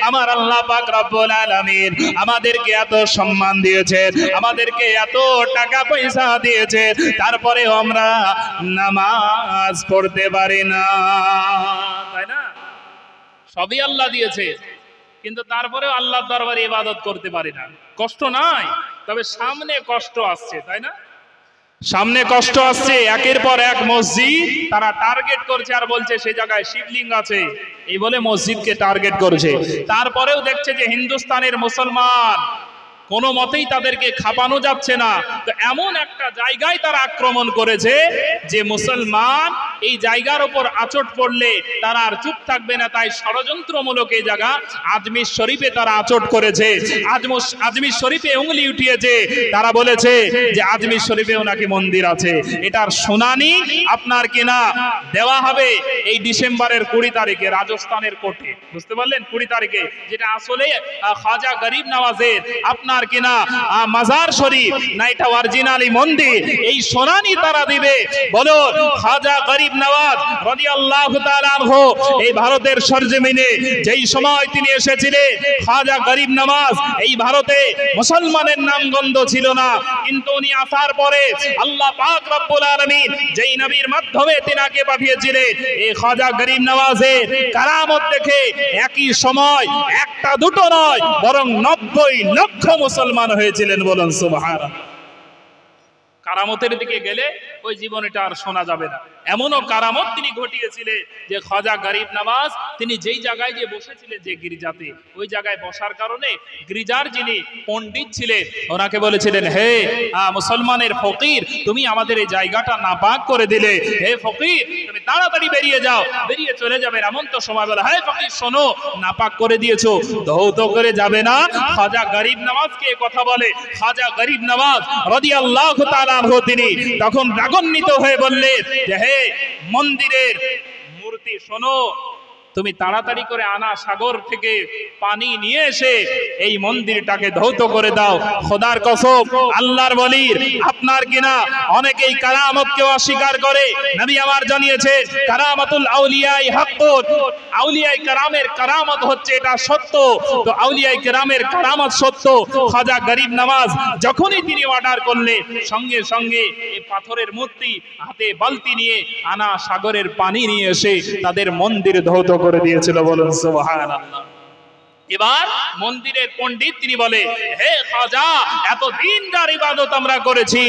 আমার আল্লাহ পাক রব্বুল আলামিন আমাদেরকে এত সম্মান দিয়েছেন, আমাদেরকে এত টাকা পয়সা দিয়েছে, তারপরে আমরা নামাজ পড়তে পারি না, তাই না? সবই আল্লাহ দিয়েছে, কিন্তু তারপরেও আল্লাহর দরবারে ইবাদত করতে পারি না। কষ্ট নাই, তবে সামনে কষ্ট আসছে, তাই না? সামনে কষ্ট আসছে, একের পর এক মসজিদ তারা টার্গেট করছে আর বলছে সেই জায়গায় শিবলিঙ্গ আছে, এই বলে মসজিদকে টার্গেট করছে। তারপরেও দেখছে যে হিন্দুস্তানের মুসলমান কোনো মতেই তাদেরকে খাপানো যাচ্ছে না, তো এমন একটা জায়গায় তারা আক্রমণ করেছে যে মুসলমান এই জায়গার উপর আঁচড় পড়লে তারা আর চুপ থাকবে না। তাই ষড়যন্ত্রমূলক এই জায়গা আজমির শরীফে তারা আঁচড় করেছে, আজমির শরীফে উঙ্গলি উঠিয়েছে। তারা বলেছে যে আজমির শরীফেও নাকি মন্দির আছে। এটার শুনানি আপনার কিনা দেওয়া হবে এই ডিসেম্বরের 20 তারিখে রাজস্থানের কোর্টে, বুঝতে পারলেন? 20 তারিখে, যেটা আসলে খাজা গরিব নওয়াজের আপনার কিনা মাজার শরীফ না এটা অরিজিনালি মন্দির, এই শুনানি তারা দিবে। বলো খাজা গরিব নওয়াজ রাদিয়াল্লাহু তাআলা আনহু এই ভারতের সরজমিনে যেই সময় তিনি এসেছিলেন, খাজা গরিব নওয়াজ এই ভারতে মুসলমানের নামগন্ধ ছিল না, কিন্তু উনি আসার পরে আল্লাহ পাক রব্বুল আলামিন যেই নবীর মাধ্যমে তিনাকে পাঠিয়েছিলেন, এই খাজা গরিব নওয়াজের কারামত দেখে একই সময় একটা দুটো নয় বরং 90 লক্ষ মুসলমান হয়েছিলেন। বলুন সুবহানাল্লাহ। কারামতের দিকে গেলে ওই জীবনটা আর শোনা যাবে না। এমনও কারামত তিনি ঘটিয়েছিলেন যে খাজা গরিব নওয়াজ তিনি যেই জায়গায় যে বসেছিলেন, যে গির্জাতে, ওই জায়গায় বসার কারণে গির্জার যিনি পণ্ডিত ছিলেন ওনাকে বলেছিলেন, হে মুসলমানের ফকির, তুমি আমাদের এই জায়গাটা নাপাক করে দিলে, হে ফকির তুমি তাড়াতাড়ি বেরিয়ে যাও, বেরিয়ে চলে যাবেন। এমন তো সময় বলে, হে ফকির শোনো, নাপাক করে দিয়েছো, ধৌত করে যাবে না। খাজা গরিব নওয়াজকে কথা বলে, খাজা গরিব নওয়াজ রাদিয়াল্লাহু তাআলা আনহু তিনি তখন রাগান্বিত হয়ে বললেন যে হে মন্দিরের মূর্তি শোনো, তুমি তাড়াতাড়ি করে আনা সাগর থেকে পানি নিয়ে এসে এই মন্দিরটাকে ধৌত করে দাও। খোদার কসম, আল্লাহর ওলির আপনার কিনা অনেকেই কারামতকে অস্বীকার করে। নবী আমার জানিয়েছে কারামাতুল আউলিয়াই হাক্কুন, আউলিয়ায়ে কেরামের কারামত হচ্ছে এটা সত্য। তো আউলিয়ায়ে কেরামের কারামত সত্য। খাজা গরিব নওয়াজ যখনই তিনি অর্ডার করলেন, সঙ্গে সঙ্গে এই পাথরের মূর্তি হাতে বালতি নিয়ে আনা সাগরের পানি নিয়ে এসে তাদের মন্দির ধৌত করে দিয়েছিল। বলুন সুবহানাল্লাহ। এবার মন্দিরের পণ্ডিত তিনি বলে, হে খাজা, এতদিন যার ইবাদত আমরা করেছি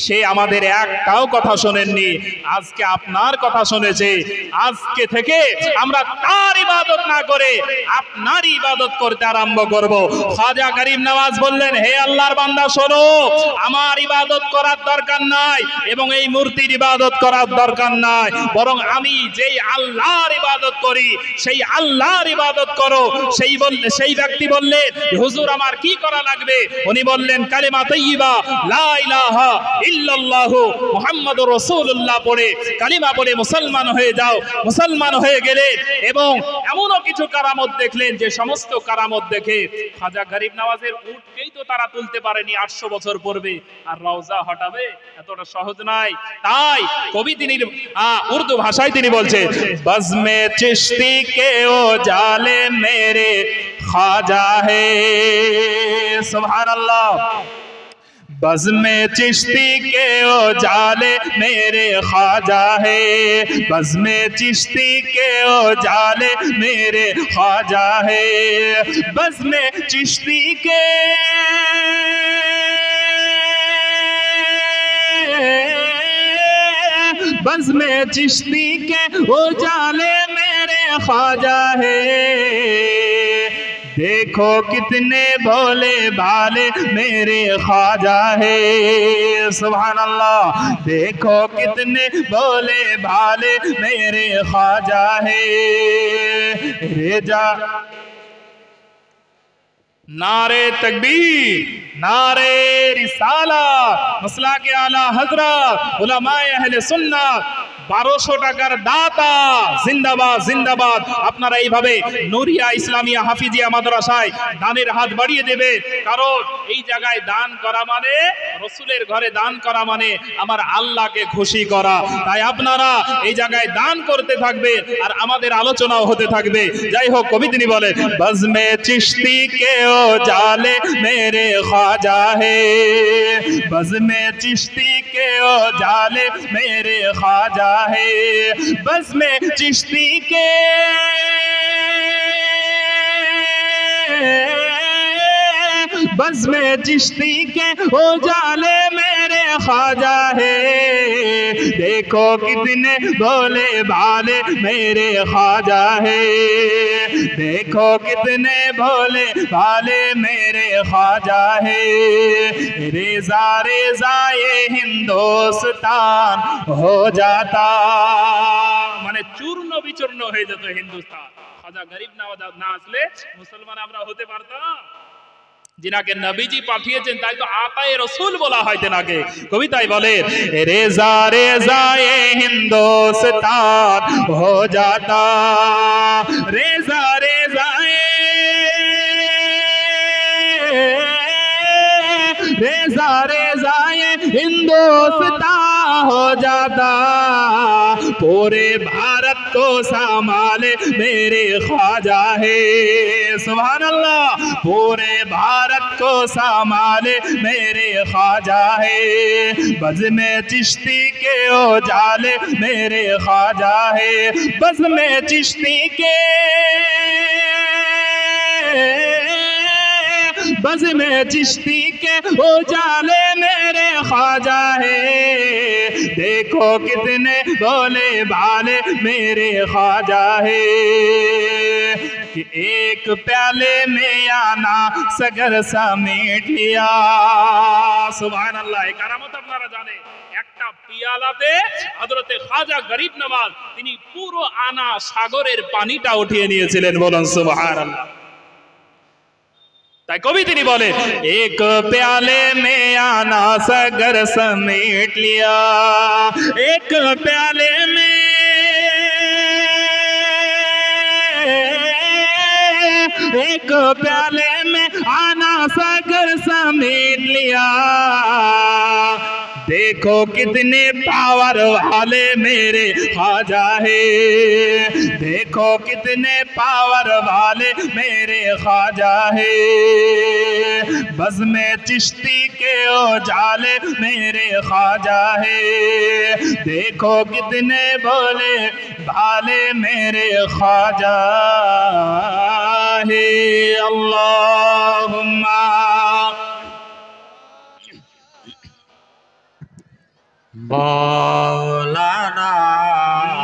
সে আমাদের একটাও কথা শোনেননি, আজকে আপনার কথা শুনেছে, আজকে থেকে আমরা তার ইবাদত না করে আপনার ইবাদত করতে আরম্ভ করব। খাজা গরিব নওয়াজ বললেন, হে আল্লাহর বান্দা শোনো, আমার ইবাদত করার দরকার নাই এবং এই মূর্তির ইবাদত করার দরকার নাই, বরং আমি যেই আল্লাহর ইবাদত করি সেই আল্লাহর ইবাদত করো। সেই ব্যক্তি বললেন, হুজুর আমার কি করা লাগবে? উনি বললেন, কালিমা তাইয়্যিবা লা ইলাহা ইল্লাল্লাহু মুহাম্মাদুর রাসূলুল্লাহ পড়ে কালিমা পড়ে মুসলমান হয়ে যাও। মুসলমান হয়ে গেলে এবং এমনও কিছু কারামত দেখলেন যে সমস্ত কারামত দেখে খাজা গরিব নওয়াজের উটকেই তো তারা তুলতে পারেনি 800 বছর পূর্বে, আর রওজা হটাবে এতটা সহজ নয়। তাই কবি তিনি উর্দু ভাষায় তিনি বলছেন, বজমে চিশতি কে ও জালে মেরে খাজা হে, সুবহানাল্লাহ। बज़्म-ए चिश्ती के ओ जाले मेरे ख्वाजा है, बज़्म-ए चिश्ती के ओ जाले मेरे ख्वाजा है, बज़्म-ए चिश्ती के बज़्म-ए चिश्ती के ओ जाले मेरे ख्वाजा है, देखो कितने भोले भाले मेरे ख्वाजा है, सुभान अल्लाह। देखो कितने भोले भाले मेरे ख्वाजा है, रेजा नारे तकबीर, नारे रिसालत, मसला के आला हजरत, उलमाए अहले सुन्नत, 1200 টাকার দাতা, জিন্দাবাদ জিন্দাবাদ। আপনারা এইভাবে নূরিয়া ইসলামিয়া হাফিজিয়া মাদ্রাসায় দানের হাত বাড়িয়ে দেবে, কারণ এই জায়গায় দান করা মানে রাসূলের ঘরে দান করা মানে আমার আল্লাহকে খুশি করা। তাই আপনারা এই জায়গায় দান করতে থাকবে আর আমাদের আলোচনাও হতে থাকবে। যাই হোক, কবি তিনি বলেন, বজমে চিশতি কে ও জালে মেরে ख्वाजा है, बज़्मे चिश्ती के ओ जाले मेरे ख्वाजा है, बज़्मे चिश्ती के बज़्मे चिश्ती के ओ जाले मेरे ख्वाजा है, देखो कितने भोले भाले मेरे ख्वाजा है, देखो कितने भोले भाले मेरे ख्वाजा है, रेजा रेजा ये हिंदुस्तान हो जाता, মানে চূর্ণ বিচূর্ণ হয়ে যেত হিন্দুস্তান। খাজা গরিব নওয়াজ না আসলে মুসলমান আমরা হতে পারতাম? जिनाके नबीजी पाठिয়েছেন তাই তো আতায়ে রাসূল বলা হয় তেনাকে। কবিতায় বলে, रेजा रेजा ये हिंदुस्तान हो जाता, रेजा रेजा रेजा रेजा ये हिंदुस्तान हो जाता, पूरे भारत को संभाले मेरे ख्वाजा है, सुभान अल्लाह, पूरे भारत को संभाले मेरे ख्वाजा है, बज़्मे चिश्ती के ओ जाले मेरे ख्वाजा है, बज़्मे चिश्ती के बज़्मे चिश्ती के ओ जाले मेरे ख्वाजा है, देखो कितने भोले भाले मेरे ख्वाजा है, कि एक प्याले में आना सगर समेट लिया, सुभान अल्लाह। এই কারামত আপনারা জানেন, একটা পিয়ালাতে হযরতে খাজা গরিব নওয়াজ তিনি পুরো আনা সাগরের পানিটা উঠিয়ে নিয়েছিলেন, বলুন সুবহানাল্লাহ। তাই কবি তিনি বলে, एक प्याले में आना सगर समेट लिया, एक प्याले में एक प्याले में आना सगर समेट लिया, देखो कितने पावर वाले मेरे ख्वाजा है, देखो कितने पावर वाले मेरे ख्वाजा है, बज़्मे चिश्ती के ओ जाले मेरे ख्वाजा है, देखो कितने भोले भाले मेरे ख्वाजा है। अल्लाहुम्मा मौलाना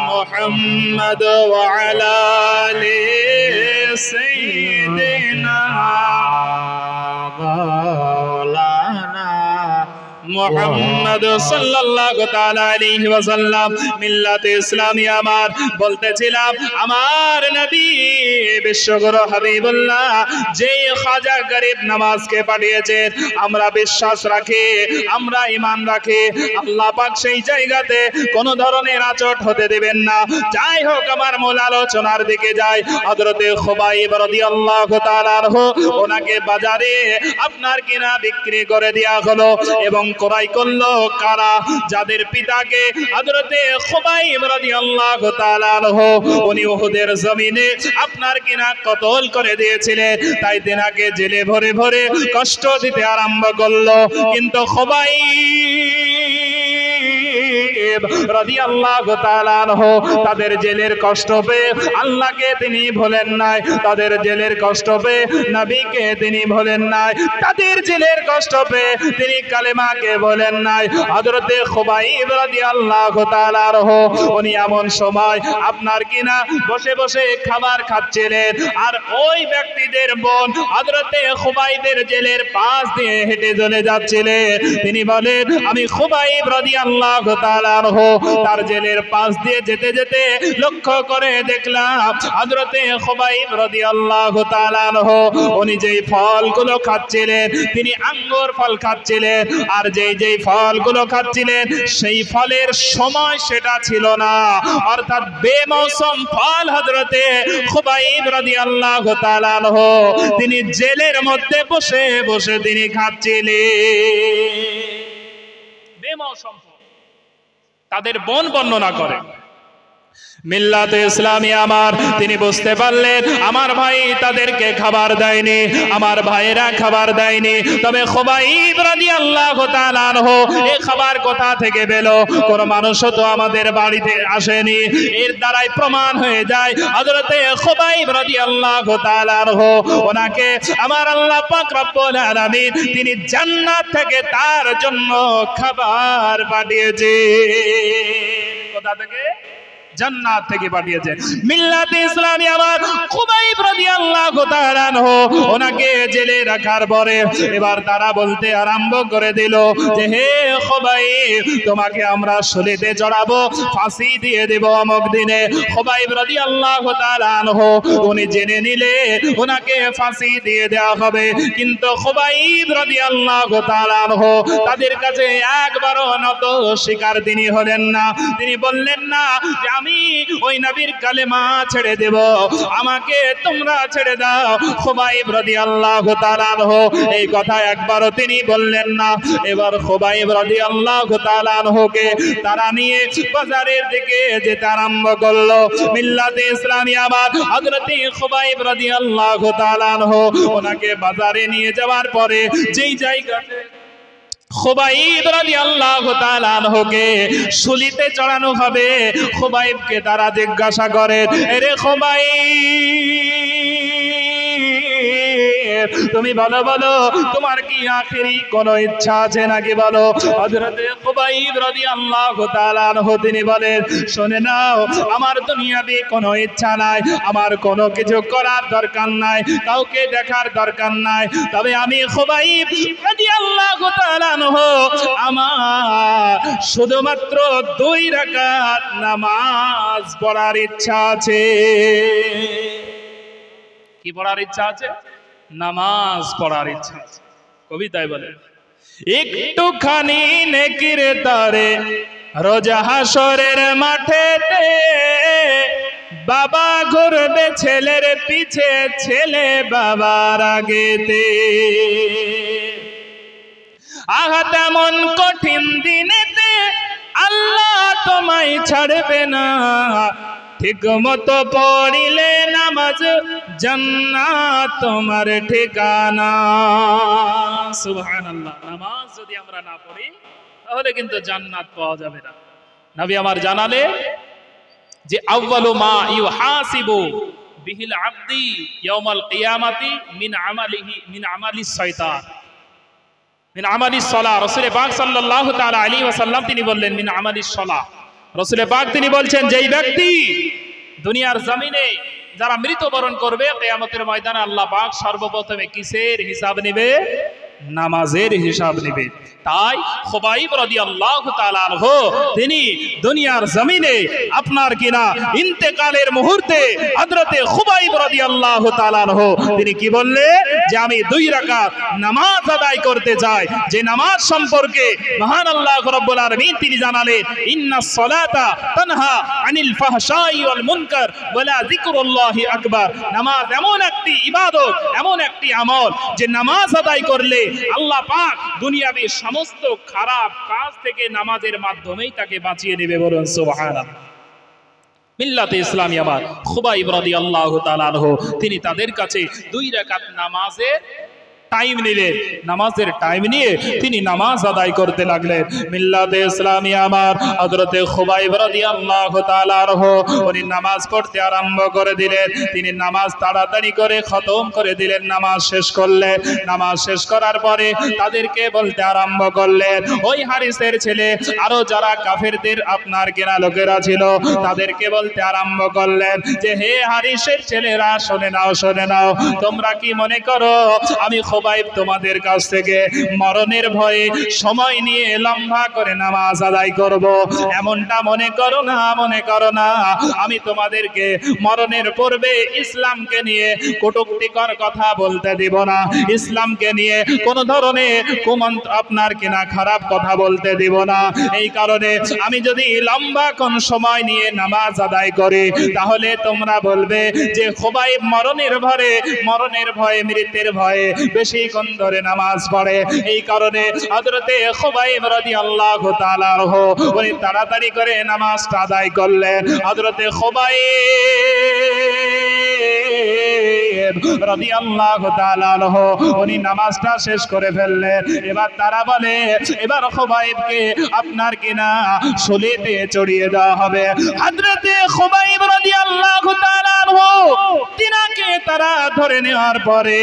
मुहम्मद व अला आले सय्यिदिना मौलाना মুহাম্মদ সাল্লাল্লাহু তাআলা আলাইহি ওয়াসাল্লাম। মিল্লাতে ইসলামিয়া আমার বলতেছিলাম, আমার নবী বিশ্বগুরু হাবিবুল্লাহ যে খাজা গরিব নওয়াজকে পাঠিয়েছেন, আমরা বিশ্বাস রাখি, আমরা ঈমান রাখি, আল্লাহ পাক সেই জায়গাতে কোন ধরনের আচট হতে দিবেন না। যাই হোক, আমার মূল আলোচনার দিকে যাই। হযরতে খুবাইব রাদিয়াল্লাহু তাআলা আনহু, ওনাকে বাজারে আপনার কিনা বিক্রি করে দেয়া হলো এবং ক্রয় করলো কারা? যাদের পিতাকে হযরতে খুবাইব রাদিয়াল্লাহু তাআলা আনহু উনি উহুদের জমিনে আপনার কিনা কতল করে দিয়েছিলেন। তাই তেনাকে জেলে ভরে ভরে কষ্ট দিতে আরম্ভ করলো। কিন্তু খুবাইব রাদিয়াল্লাহু তাআলা আনহু তাদের জেলের কষ্ট পেয়ে আল্লাহকে তিনি ভোলেন নাই, তাদের জেলের কষ্ট পেয়ে নবীকে তিনি ভোলেন নাই, তাদের জেলের কষ্ট পেয়ে তিনি কালেমাকে বলেন নাই। হযরতে খুবাইব রাদিয়াল্লাহু তাআলা আনহু উনি এমন সময় আপনার কিনা বসে বসে খাবার খাচ্ছিলেন, আর ওই ব্যক্তিদের বোন হযরতে খুবাইবের জেলের পাশ দিয়ে হেঁটে চলে যাচ্ছিলেন। তিনি বলেন, আমি খুবাইব রাদিয়াল্লাহু তাআলা আনহু তার জেলের পাশ দিয়ে যেতে যেতে লক্ষ্য করে দেখলাম হযরতে খুবাইব রাদিয়াল্লাহু তাআলা আনহু উনি যেই ফলগুলো খাচ্ছিলেন তিনি আঙ্গুর ফল খাচ্ছিলেন, আর যেই ফলগুলো খাচ্ছিলেন সেই ফলের সময় সেটা ছিল না, অর্থাৎ বেমৌসুম ফল হযরতে খুবাইব রাদিয়াল্লাহু তাআলা আনহু তিনি জেলের মধ্যে বসে বসে তিনি খাচ্ছিলেন বেমৌসুম ফল। তাদের বোন বর্ণনা করে মিল্লাতে ইসলামী আমার, তিনি বুঝতে পারলেন আমার ভাই তাদেরকে খাবার দেয়নি, আমার ভাইয়েরা খাবার দেয়নি, তবে খুবাইব রাদিয়াল্লাহু তাআলা আনহু এই খাবার কোথা থেকে পেল? কোন মানুষও তো আমাদের বাড়িতে আসেনি। এর দ্বারাই প্রমাণ হয়ে যায় হযরতে খুবাইব রাদিয়াল্লাহু তাআলা আনহু ওনাকে আমার আল্লাহ পাক রব্বুল আলামিন তিনি জান্নাত থেকে তার জন্য খাবার পাঠিয়েছে। কোথা থেকে? জান্নাত থেকে পাঠিয়েছে। মিল্লাতে ইসলামী আমার খুবাইব রাদিয়াল্লাহু তাআলা আনহু ওনাকে জেলে রাখার পরে এবার তারা বলতে আরম্ভ করে দিল যে হে খুবাইব তোমাকে আমরা শূলিতে চড়াবো, ফাঁসি দিয়ে দেব অমুক দিনে। খুবাইব রাদিয়াল্লাহু তাআলা আনহু উনি জেনে নিলে ওনাকে ফাঁসি দিয়ে দেওয়া হবে, কিন্তু খুবাইব রাদিয়াল্লাহু তাআলা আনহু তাদের কাছে একবারও নত শিকার তিনি হলেন না। তিনি বললেন না যে আমি ওই নবীর কালেমা ছেড়ে দেব, আমাকে তোমরা ছেড়ে দাও। খুবাইব রাদিয়াল্লাহু তাআলা আনহু এই কথা একবারও তিনি বললেন না। এবার খুবাইব রাদিয়াল্লাহু তাআলা আনহুকে তারা নিয়ে বাজারের দিকে যেতে আরম্ভ করলো। মিল্লাতে ইসলামী আবার হযরতে খুবাইব রাদিয়াল্লাহু তাআলা আনহু ওনাকে বাজারে নিয়ে যাওয়ার পরে যেই জায়গাতে খুবাইব রাদিয়াল্লাহু তাআলা আনহুকে শূলিতে চড়ানো হবে, খুবাইবকে তারা জিজ্ঞাসা করে আরে খুবাইব তুমি বলো বলো তোমার কি আখেরি কোন ইচ্ছা আছে নাকি বলো। হযরতে খুবাইব রাদিয়াল্লাহু তাআলা আনহু তিনি বলেন শুনে নাও আমার দুনিয়াবি কোনো ইচ্ছা নাই, আমার কোনো কিছু করার দরকার নাই, কাউকে দেখার দরকার নাই, তবে আমি খুবাইব রাদিয়াল্লাহু তাআলা আনহু আমার শুধুমাত্র 2 রাকাত নামাজ পড়ার ইচ্ছা আছে। কি পড়ার ইচ্ছা আছে? নামাজ পড়ার ইচ্ছা আছে। কবিতায় বলে একটুখানি নেকির তারে রোজ হাসরের মাঠেতে বাবা ঘুরবে ছেলের পিছে ছেলে বাবার আগেতে। আহা তেমন কঠিন দিনেতে আল্লাহ তোমায় ছাড়বে না, ঠিক মতো পড়িলে নামাজ জান্নাত তোমার ঠিকানা। সুবহানাল্লাহ। নামাজ যদি আমরা না পড়ি তাহলে কিন্তু জান্নাত পাওয়া যাবে না। নবী আমার জানালে যে আউয়ালু মা ইউহাসিবু বিহিল আবদি ইয়াউমাল কিয়ামাতি মিন আমালিস শাইতান মিন আমালিস সালাহ। রাসূল পাক সাল্লাল্লাহু তাআলা আলাইহি ওয়াসাল্লাম তিনি বললেন মিন আমালিস সালাহ। রাসূল পাক তিনি বলছেন যেই ব্যক্তি দুনিয়ার জমিনে যারা মৃত্যুবরণ করবে কিয়ামতের ময়দানে আল্লাহ পাক সর্বপ্রথমে কিসের হিসাব নেবে? নামাজের হিসাব নেবে। তাই খুবাইব রাদিয়াল্লাহু তাআলা আনহু তিনি দুনিয়ার জমিনে আপনার কিনা ইন্তেকালের মুহূর্তে হযরতে খুবাইব রাদিয়াল্লাহু তাআলা আনহু তিনি কি বললে যে আমি 2 রাকাত নামাজ আদায় করতে চাই। যে নামাজ সম্পর্কে মহান আল্লাহ রাব্বুল আলামিন তিনি জানালেন ইন্নাস সালাতা তানহা আনিল ফাহশাই ওয়াল মুনকার ওয়ালা যিকরুল্লাহি আকবার। নামাজ এমন একটি ইবাদত, এমন একটি আমল যে নামাজ আদায় করলে আল্লাহ পাক দুনিয়াবি সমস্ত খারাপ কাজ থেকে নামাজের মাধ্যমেই তাকে বাঁচিয়ে নেবে। বলুন সুবহানাল্লাহ। মিল্লাতে ইসলামী আমার খুবাইব রাদিয়াল্লাহু তাআলা আনহু তিনি তাদের কাছে 2 রাকাত নামাজের টাইম নিলেন। নামাজের টাইম নিয়ে তিনি নামাজ আদায় করতে লাগলেন। মিল্লাতে ইসলামী আমার হযরতে খুবাইব রাদিয়াল্লাহু তাআলা আনহু উনি নামাজ পড়তে আরম্ভ করে দিলেন। তিনি নামাজ তাড়াতাড়ি করে খতম করে দিলেন, নামাজ শেষ করলেন। নামাজ শেষ করার পরে তাদেরকে বলতে আরম্ভ করলেন, ওই হারিসের ছেলে আরো যারা কাফেরদের আপনার কেনা লোকেরা ছিল তাদেরকে বলতে আরম্ভ করলেন যে হে হারিসের ছেলেরা শুনে নাও, শুনে নাও, তোমরা কি মনে করো আমি খুবাইব তোমাদের কাছ থেকে মরণের ভয়ে সময় নিয়ে লম্বা করে নামাজ আদায় করব, এমনটা মনে করো না, মনে করো না। আমি তোমাদেরকে মরণের পূর্বে ইসলামকে নিয়ে কটূক্তিকর কথা বলতে দিব না, ইসলামকে নিয়ে কোন ধরনের কুমন্ত্র আপনার কিনা খারাপ কথা বলতে দিব না। এই কারণে আমি যদি লম্বা কোন সময় নিয়ে নামাজ আদায় করি, তাহলে তোমরা বলবে যে খুবাইব মরণের ভয়ে মৃত্যুর ভয়ে বেশিক্ষণ ধরে নামাজ পড়ে। এই কারণে হযরতে খুবাইব রাদিয়াল্লাহু তাআলা আনহু উনি তাড়াতাড়ি করে নামাজটা আদায় করলেন। হযরতে খুবাইব রাদিয়াল্লাহু তাআলা আনহু উনি নামাজটা শেষ করে ফেললেন। এবার তারা বলে এবার খুবাইবকে আপনার কিনা শোলেতে চড়িয়ে দেওয়া হবে। হযরতে খুবাইব রাদিয়াল্লাহু তাআলা আনহু তিনাকে তারা ধরে নেওয়ার পরে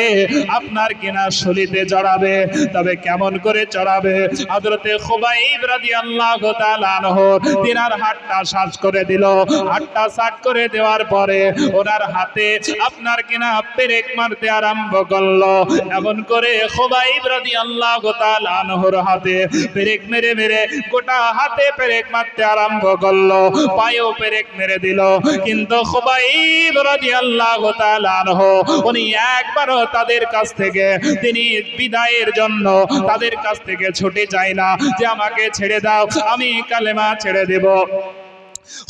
আপনার কিনা শোলেতে চড়াবে। তবে কেমন করে চড়াবে? হযরতে খুবাইব রাদিয়াল্লাহু তাআলা আনহু তিনার হাতটা সাজ করে দিল। হাতটা সাজ করে দেওয়ার পরে ওনার হাতে আপনার কিনা পেরেক মারতে আরম্ভ করলো। এমন করে খুবাইব রাদিয়াল্লাহু তাআলা আনহুর হাতে পেরেক মেরে মেরে গোটা হাতে পেরেক মারতে আরম্ভ করলো, পায়েও পেরেক মেরে দিল। কিন্তু খুবাইব রাদিয়াল্লাহু তাআলা আনহু উনি একবারও তাদের কাছ থেকে তিনি বিদায়ের জন্য তাদের কাছ থেকে ছুটে যায় না যে আমাকে ছেড়ে দাও, আমি কালেমা ছেড়ে দেব।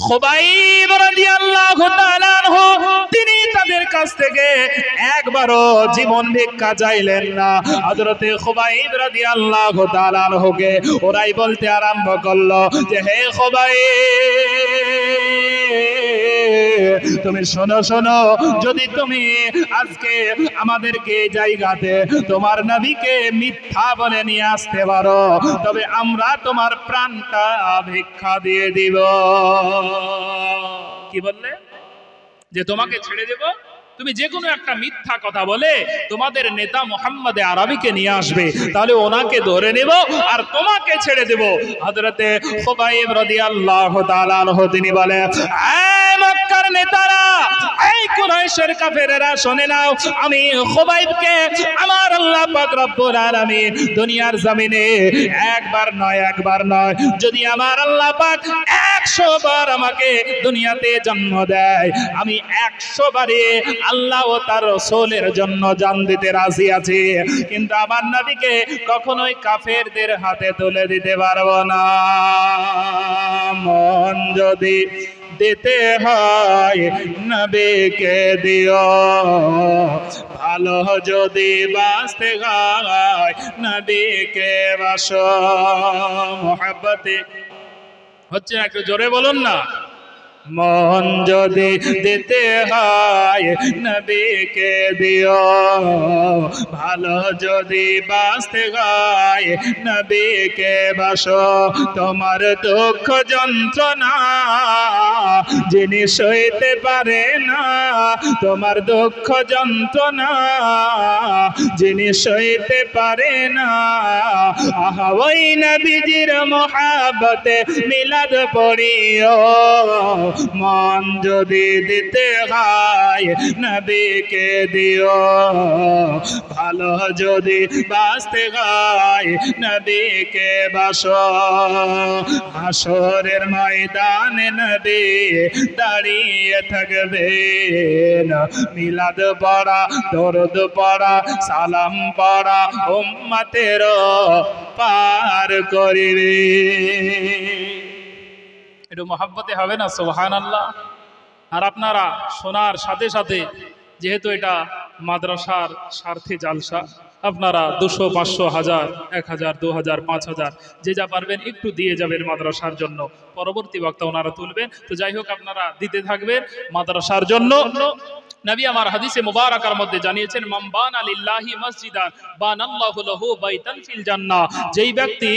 খুবাইব রাদিয়াল্লাহু তাআলা আনহু তিনি তাদের কাছ থেকে একবারও জীবন ভিক্ষা চাইলেন না। হযরতে খুবাইব রাদিয়াল্লাহু তাআলা আনহুকে ওরাই বলতে আরম্ভ করলো যে হে খুবাইব, তুমি শোনো শোনো, যদি তুমি আজকে আমাদেরকে এই জায়গাতে তোমার নবীকে মিথ্যা বলে নিয়ে আসতে পারো, তবে আমরা তোমার প্রাণটা ভিক্ষা দিয়ে দিব। কি বললে? যে তোমাকে ছেড়ে দেব, তুমি যে কোনো একটা মিথ্যা কথা বলে তোমাদের নেতা মুহাম্মদ আরবিকে নিয়ে আসবে, তাহলে ওনাকে ধরে নেব আর তোমাকে ছেড়ে দেব। হযরতে খুবাইব রাদিয়াল্লাহু তাআলা আনহু তিনি বলে, এই মক্কার নেতারা, এই কুরাইশের কাফেরেরা শুনে নাও, আমি খুবাইবকে আমার আল্লাহ পাক রব্বুল আলামিন দুনিয়ার জমিনে একবার নয় যদি আমার আল্লাহ পাক 100 বার আমাকে দুনিয়াতে জন্ম দেয়, আমি 100 বারে আল্লাহ ও তার রাসূলের জন্য জান দিতে রাজি আছি, কিন্তু আমার নবীকে কখনোই কাফেরদের হাতে তুলে দিতে পারবো না। মন যদি দিতে হয় নবীকে দিও, ভালো যদি বাঁচতে হয় নবীকে বাসো। মোহাব্বতে হচ্ছে না? একটু জোরে বলুন না। মন যদি দিতে হয় নবীকে দিও, ভালো যদি বাঁচতে হয় নবীকে বাসো। তোমার দুঃখ যন্ত্রণা যিনি সইতে পারে না, তোমার দুঃখ যন্ত্রণা যিনি সইতে পারে না, আহা ওই নবীজির মোহাব্বতে মিলাদ পড়িও। মন যদি দিতে হয় নবীকে দিও, ভালো যদি বাঁচতে হয় নবীকে বাসো। হাসরের ময়দানে নবী দাঁড়িয়ে থাকবেন, মিলাদ পড়া, দরুদ পড়া, সালাম পড়া উম্মতের পার করিবে। একটু মহব্বতে হবে না? সুবহানাল্লাহ। আর আপনারা শোনার সাথে সাথে, যেহেতু এটা মাদ্রাসার স্বার্থে জালসা, আপনারা 200, 500, 1000, 1000, 2000, 5000 যে যা পারবেন একটু দিয়ে যাবেন মাদ্রাসার জন্য। পরবর্তী বক্তা ওনারা তুলবেন। তো যাই হোক, আপনারা দিতে থাকবেন মাদ্রাসার জন্য। নবী আমার হাদিসে মুবারাকার মধ্যে জানিয়েছেন, মান বানা লিল্লাহি মসজিদান বানাল্লাহু লাহু বাইতান ফিল জান্নাহ। যেই ব্যক্তি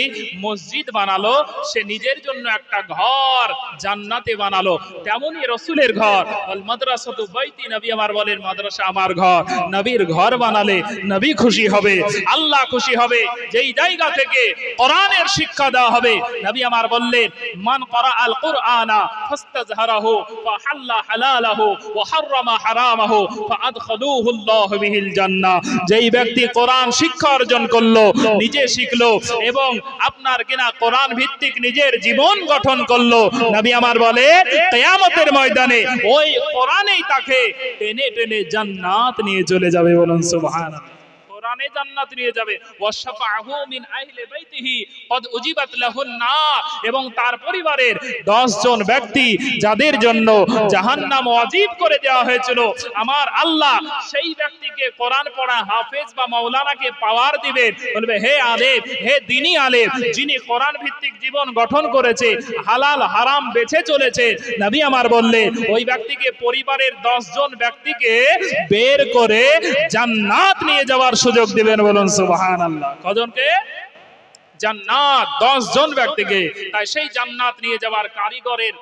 মসজিদ বানালো, সে নিজের জন্য একটা ঘর জান্নাতে বানালো। তেমনই রাসূলের ঘর, আল মাদ্রাসাতু বাইতি, নবী আমার বলেন মাদ্রাসা আমার ঘর। নবীর ঘর বানালে নবী খুশি হবে, আল্লাহ খুশি হবে। যেই জায়গা থেকে কোরআনের শিক্ষা দেওয়া হবে, নবী আমার বললেন, মান ক্বারা আল কুরআনা ফাস্তাজহারাহু ফাহাল্লা হালালাহু ওয়া হাররামা হারাম আল্লামাহু ফাআদখালুহু আল্লাহু বিহিল জান্নাহ। যেই ব্যক্তি কোরআন শিক্ষা অর্জন করলো, নিজে শিখলো এবং আপনার কিনা কোরআন ভিত্তিক নিজের জীবন গঠন করলো, নবী আমার বলে কিয়ামতের ময়দানে ওই কোরআনই তাকে টেনে টেনে জান্নাত নিয়ে চলে যাবে। বলুন সুবহানাল্লাহ। কোরআনে জান্নাত নিয়ে যাবে। ওয়াশফাহু মিন আহলি বাইতিহি কদ উজিবাত লাহুন নার, এবং তার পরিবারের 10 জন ব্যক্তি যাদের জন্য জাহান্নাম ওয়াজিব করে দেওয়া হয়েছিল, আমার আল্লাহ সেই ব্যক্তিকে কোরআন পড়া হাফেজ বা মাওলানাকে পাওয়ার দিবেন। বলবে হে আলেম, হে দ্বীনি আলেম, যিনি কোরআন ভিত্তিক জীবন গঠন করেছে, হালাল হারাম বেছে চলেছে, নবী আমার বললেন ওই ব্যক্তিকে পরিবারের 10 জন ব্যক্তিকে বের করে জান্নাত নিয়ে যাওয়ার সুযোগ দিবেন। বলুন সুবহানাল্লাহ। কজনকে? জান্নাত 10 জন ব্যক্তিকে। তাই সেই জান্নাত নিয়ে যাওয়ার কারিগরের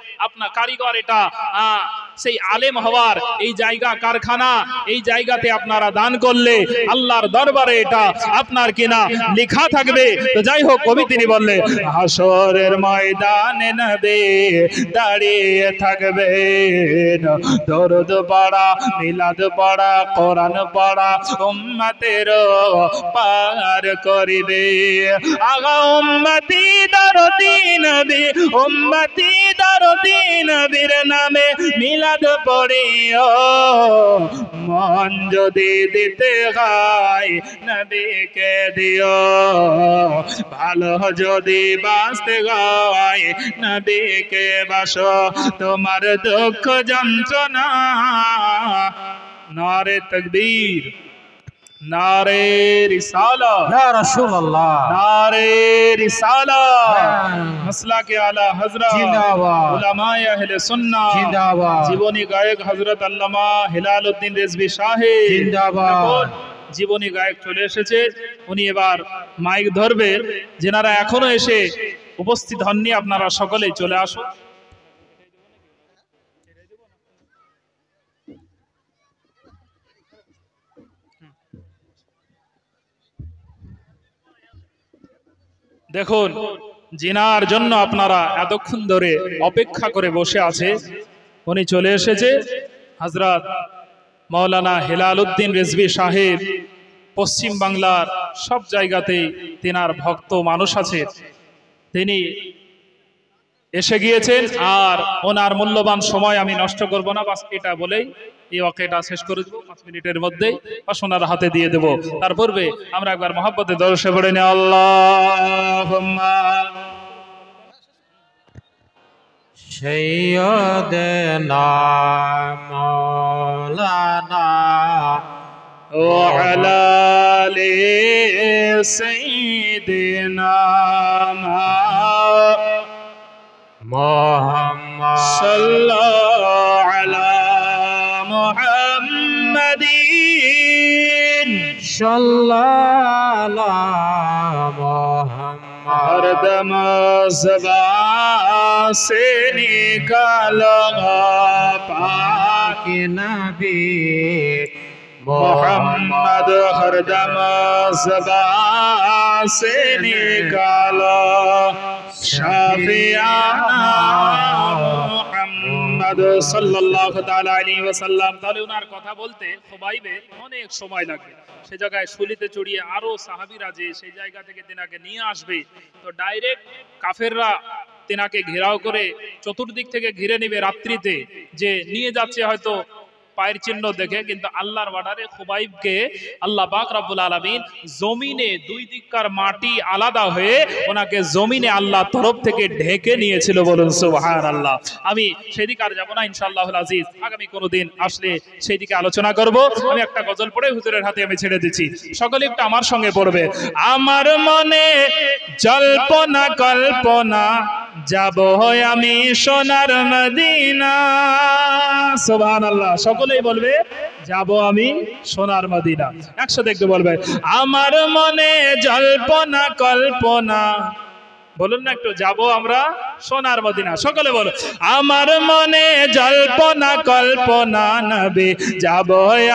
কারিগর এটা সেই আলেম হওয়ার এই জায়গা কারখানা, এই জায়গাতে আপনারা দান করলে আল্লাহর দরবারে এটা আপনার কিনা লেখা থাকবে। তো যাই হোক, কবি তিনি বললেন হাসরের ময়দানে নবী দাঁড়িয়ে থাকবেন, দরুদ পড়া, মিলাদ পড়া, কোরআন পড়া উম্মতের পার করিবে। আগা উম্মতি দরদি নবী, উম্মতি দরদি নবীর নামে মিলাদ পড়িও, মন যদি দিতে হয় নবীকে দিও, ভালো যদি বাঁচতে হয় নবীকে বাসো, তোমার দুঃখ যন্ত্রণা। নারে তাকবীর, নারে রিসালাত, ইয়া রাসূলুল্লাহ, নারে রিসালাত, মাসলাকে আলা হযরত জিন্দাবাদ, উলামায়ে আহলে সুন্নাহ জিন্দাবাদ, জীবনী গায়ক হযরত আল্লামা হেলালউদ্দিন রিজভী সাহেব জিন্দাবাদ। জীবনী গায়ক চলে এসেছে, উনি এবার মাইক ধরবে। যেনারা এখনো এসে উপস্থিত হননি আপনারা সকলেই চলে আসুন। দেখুন, জিনার জন্য আপনারা এতক্ষণ ধরে অপেক্ষা করে বসে আছে, উনি চলে এসেছে। হযরত মাওলানা হেলালউদ্দিন রিজভী সাহেব পশ্চিম বাংলার সব জায়গাতেই তেনার ভক্ত মানুষ আছে, তিনি এসে গিয়েছেন। আর ওনার মূল্যবান সময় আমি নষ্ট করব না, বাস এটা বলেই এই ওয়াকিটা শেষ করে দেব 5 মিনিটের মধ্যেই, বাস ওনার হাতে দিয়ে দেব। তার পূর্বে আমরা একবার মহব্বতে দরুদ পড়ে নিই। আল্লাহুম্মা সাইয়্যিদানা মাওলানা ওয়া আলা আলি সাইয়্যিদিনা মুহাম্মদ সাল্লাল্লাহু আলা মুহাম্মাদিন সাল্লাল্লাহু মুহাম্মদ हरदम ज़बां से निकालो पाक नबी मोहम्मद, हरदम ज़बां से निकालो शाफियाना মুহাম্মদ সাল্লাল্লাহু তাআলা আলাইহি ওয়াসাল্লাম। তাহলে ওনার কথা বলতে খুবাইবে অনেক সময় লাগবে। সে জায়গায় শুলিতে চড়িয়ে আরো সাহাবীরা যে সেই জায়গা থেকে তিনাকে নিয়ে আসবে, তো ডাইরেক্ট কাফেররা তিনাকে ঘেরাও করে চতুর্দিক থেকে ঘিরে নেবে রাত্রিতে, যে নিয়ে যাচ্ছে হয়তো পায়ের চিহ্ন দেখে, কিন্তু আল্লাহর অর্ডারে খুবাইবকে আল্লাহ পাক রব্বুল আলামিন জমিনে দুই দিককার মাটি আলাদা হয়ে ওনাকে জমিনে আল্লাহ তরফ থেকে ঢেকে নিয়েছিল। বলুন সুবহানাল্লাহ। আমি সেদিকে আর যাবো না, ইনশাআল্লাহুল আজিজ আগামী কোনো দিন আসলে সেই দিকে আলোচনা করব। আমি একটা গজল পড়ে হুজুরের হাতে আমি ছেড়ে দিচ্ছি, সকলে একটু আমার সঙ্গে পড়বে। আমার মনে জল্পনা কল্পনা যাব আমি সোনার মদিনা। সুবহানাল্লাহ, সকলেই বলবে যাব আমি সোনার মদিনা। একসাথে একটু বলবে আমার মনে জল্পনা কল্পনা, বলুন না একটু, যাব আমরা সোনার মদিনা। সকলে বলো আমার মনে জল্পনা কল্পনা নবী যাব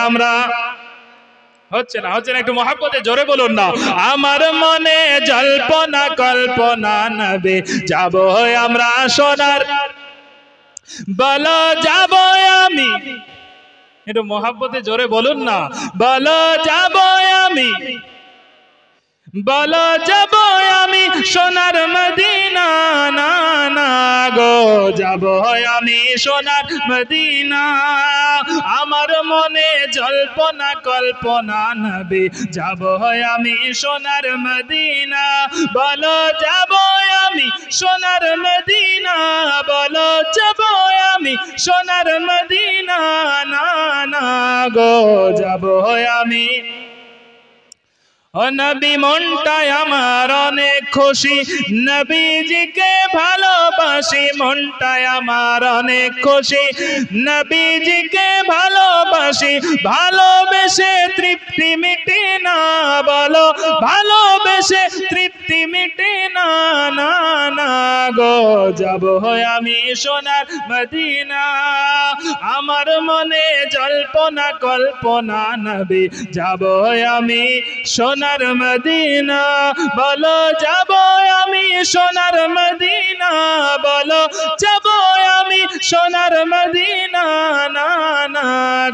আমরা। হচ্ছে না, হচ্ছে না, একটু মহব্বতে জোরে বলুন না। আমার মনে জল্পনা কল্পনা নবী যাব আমরা সোনার, বলো যাব আমি একটু মহাব্বতে জোরে বলুন না, বলো যাব আমি, বলো যাব আমি সোনার মদিনা, না না গো যাব আমি সোনার মদিনা। আমার মনে জল্পনা কল্পনা নবী, যাব আমি সোনার মদিনা। বলো যাব আমি সোনার মদিনা, বলো যাব আমি সোনার মদিনা, না না গো যাব আমি। ও নবী মনটাই আমার অনেক খুশি, নবীজিকে ভালোবাসি, মনটাই আমার অনেক খুশি, নবীজিকে ভালোবাসি। ভালোবেসে তৃপ্তি মিটে না, বলো ভালোবেসে তৃপ্তি মিটে না, না না গো যাব আমি সোনার মদিনা। আমার মনে জল্পনা কল্পনা নবী, যাব আমি সোনার মদিনা। বলো যাব আমি সোনার মদিনা, বলো যাব আমি সোনার মদিনা, না না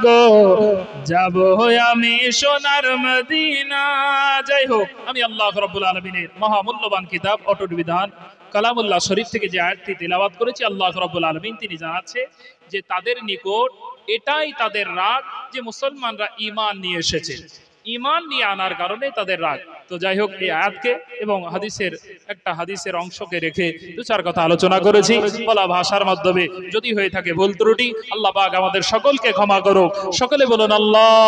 গো যাব আমি সোনার মদিনা। যাই হোক, আমি আল্লাহ রাব্বুল আলামিনের মহামূল্যবান কিতাব অটুট বিধান কালামুল্লাহ শরীফ থেকে যে আয়াতটি তেলাওয়াত করেছি, আল্লাহ রাব্বুল আলামিন তিনি জানাচ্ছে যে তাদের নিকট এটাই তাদের রাগ যে মুসলমানরা ঈমান নিয়ে এসেছে, ঈমান নিয়ে আনার কারণে তাদের রাগ। তো যাই হোক, এই আয়াতকে এবং হাদিসের অংশকে রেখে দু চার কথা আলোচনা করেছি। বলা ভাষার মাধ্যমে যদি হয়ে থাকে ভুল ত্রুটি, আল্লাহ পাক আমাদের সকলকে ক্ষমা করুক। সকলে বলুন আল্লাহ।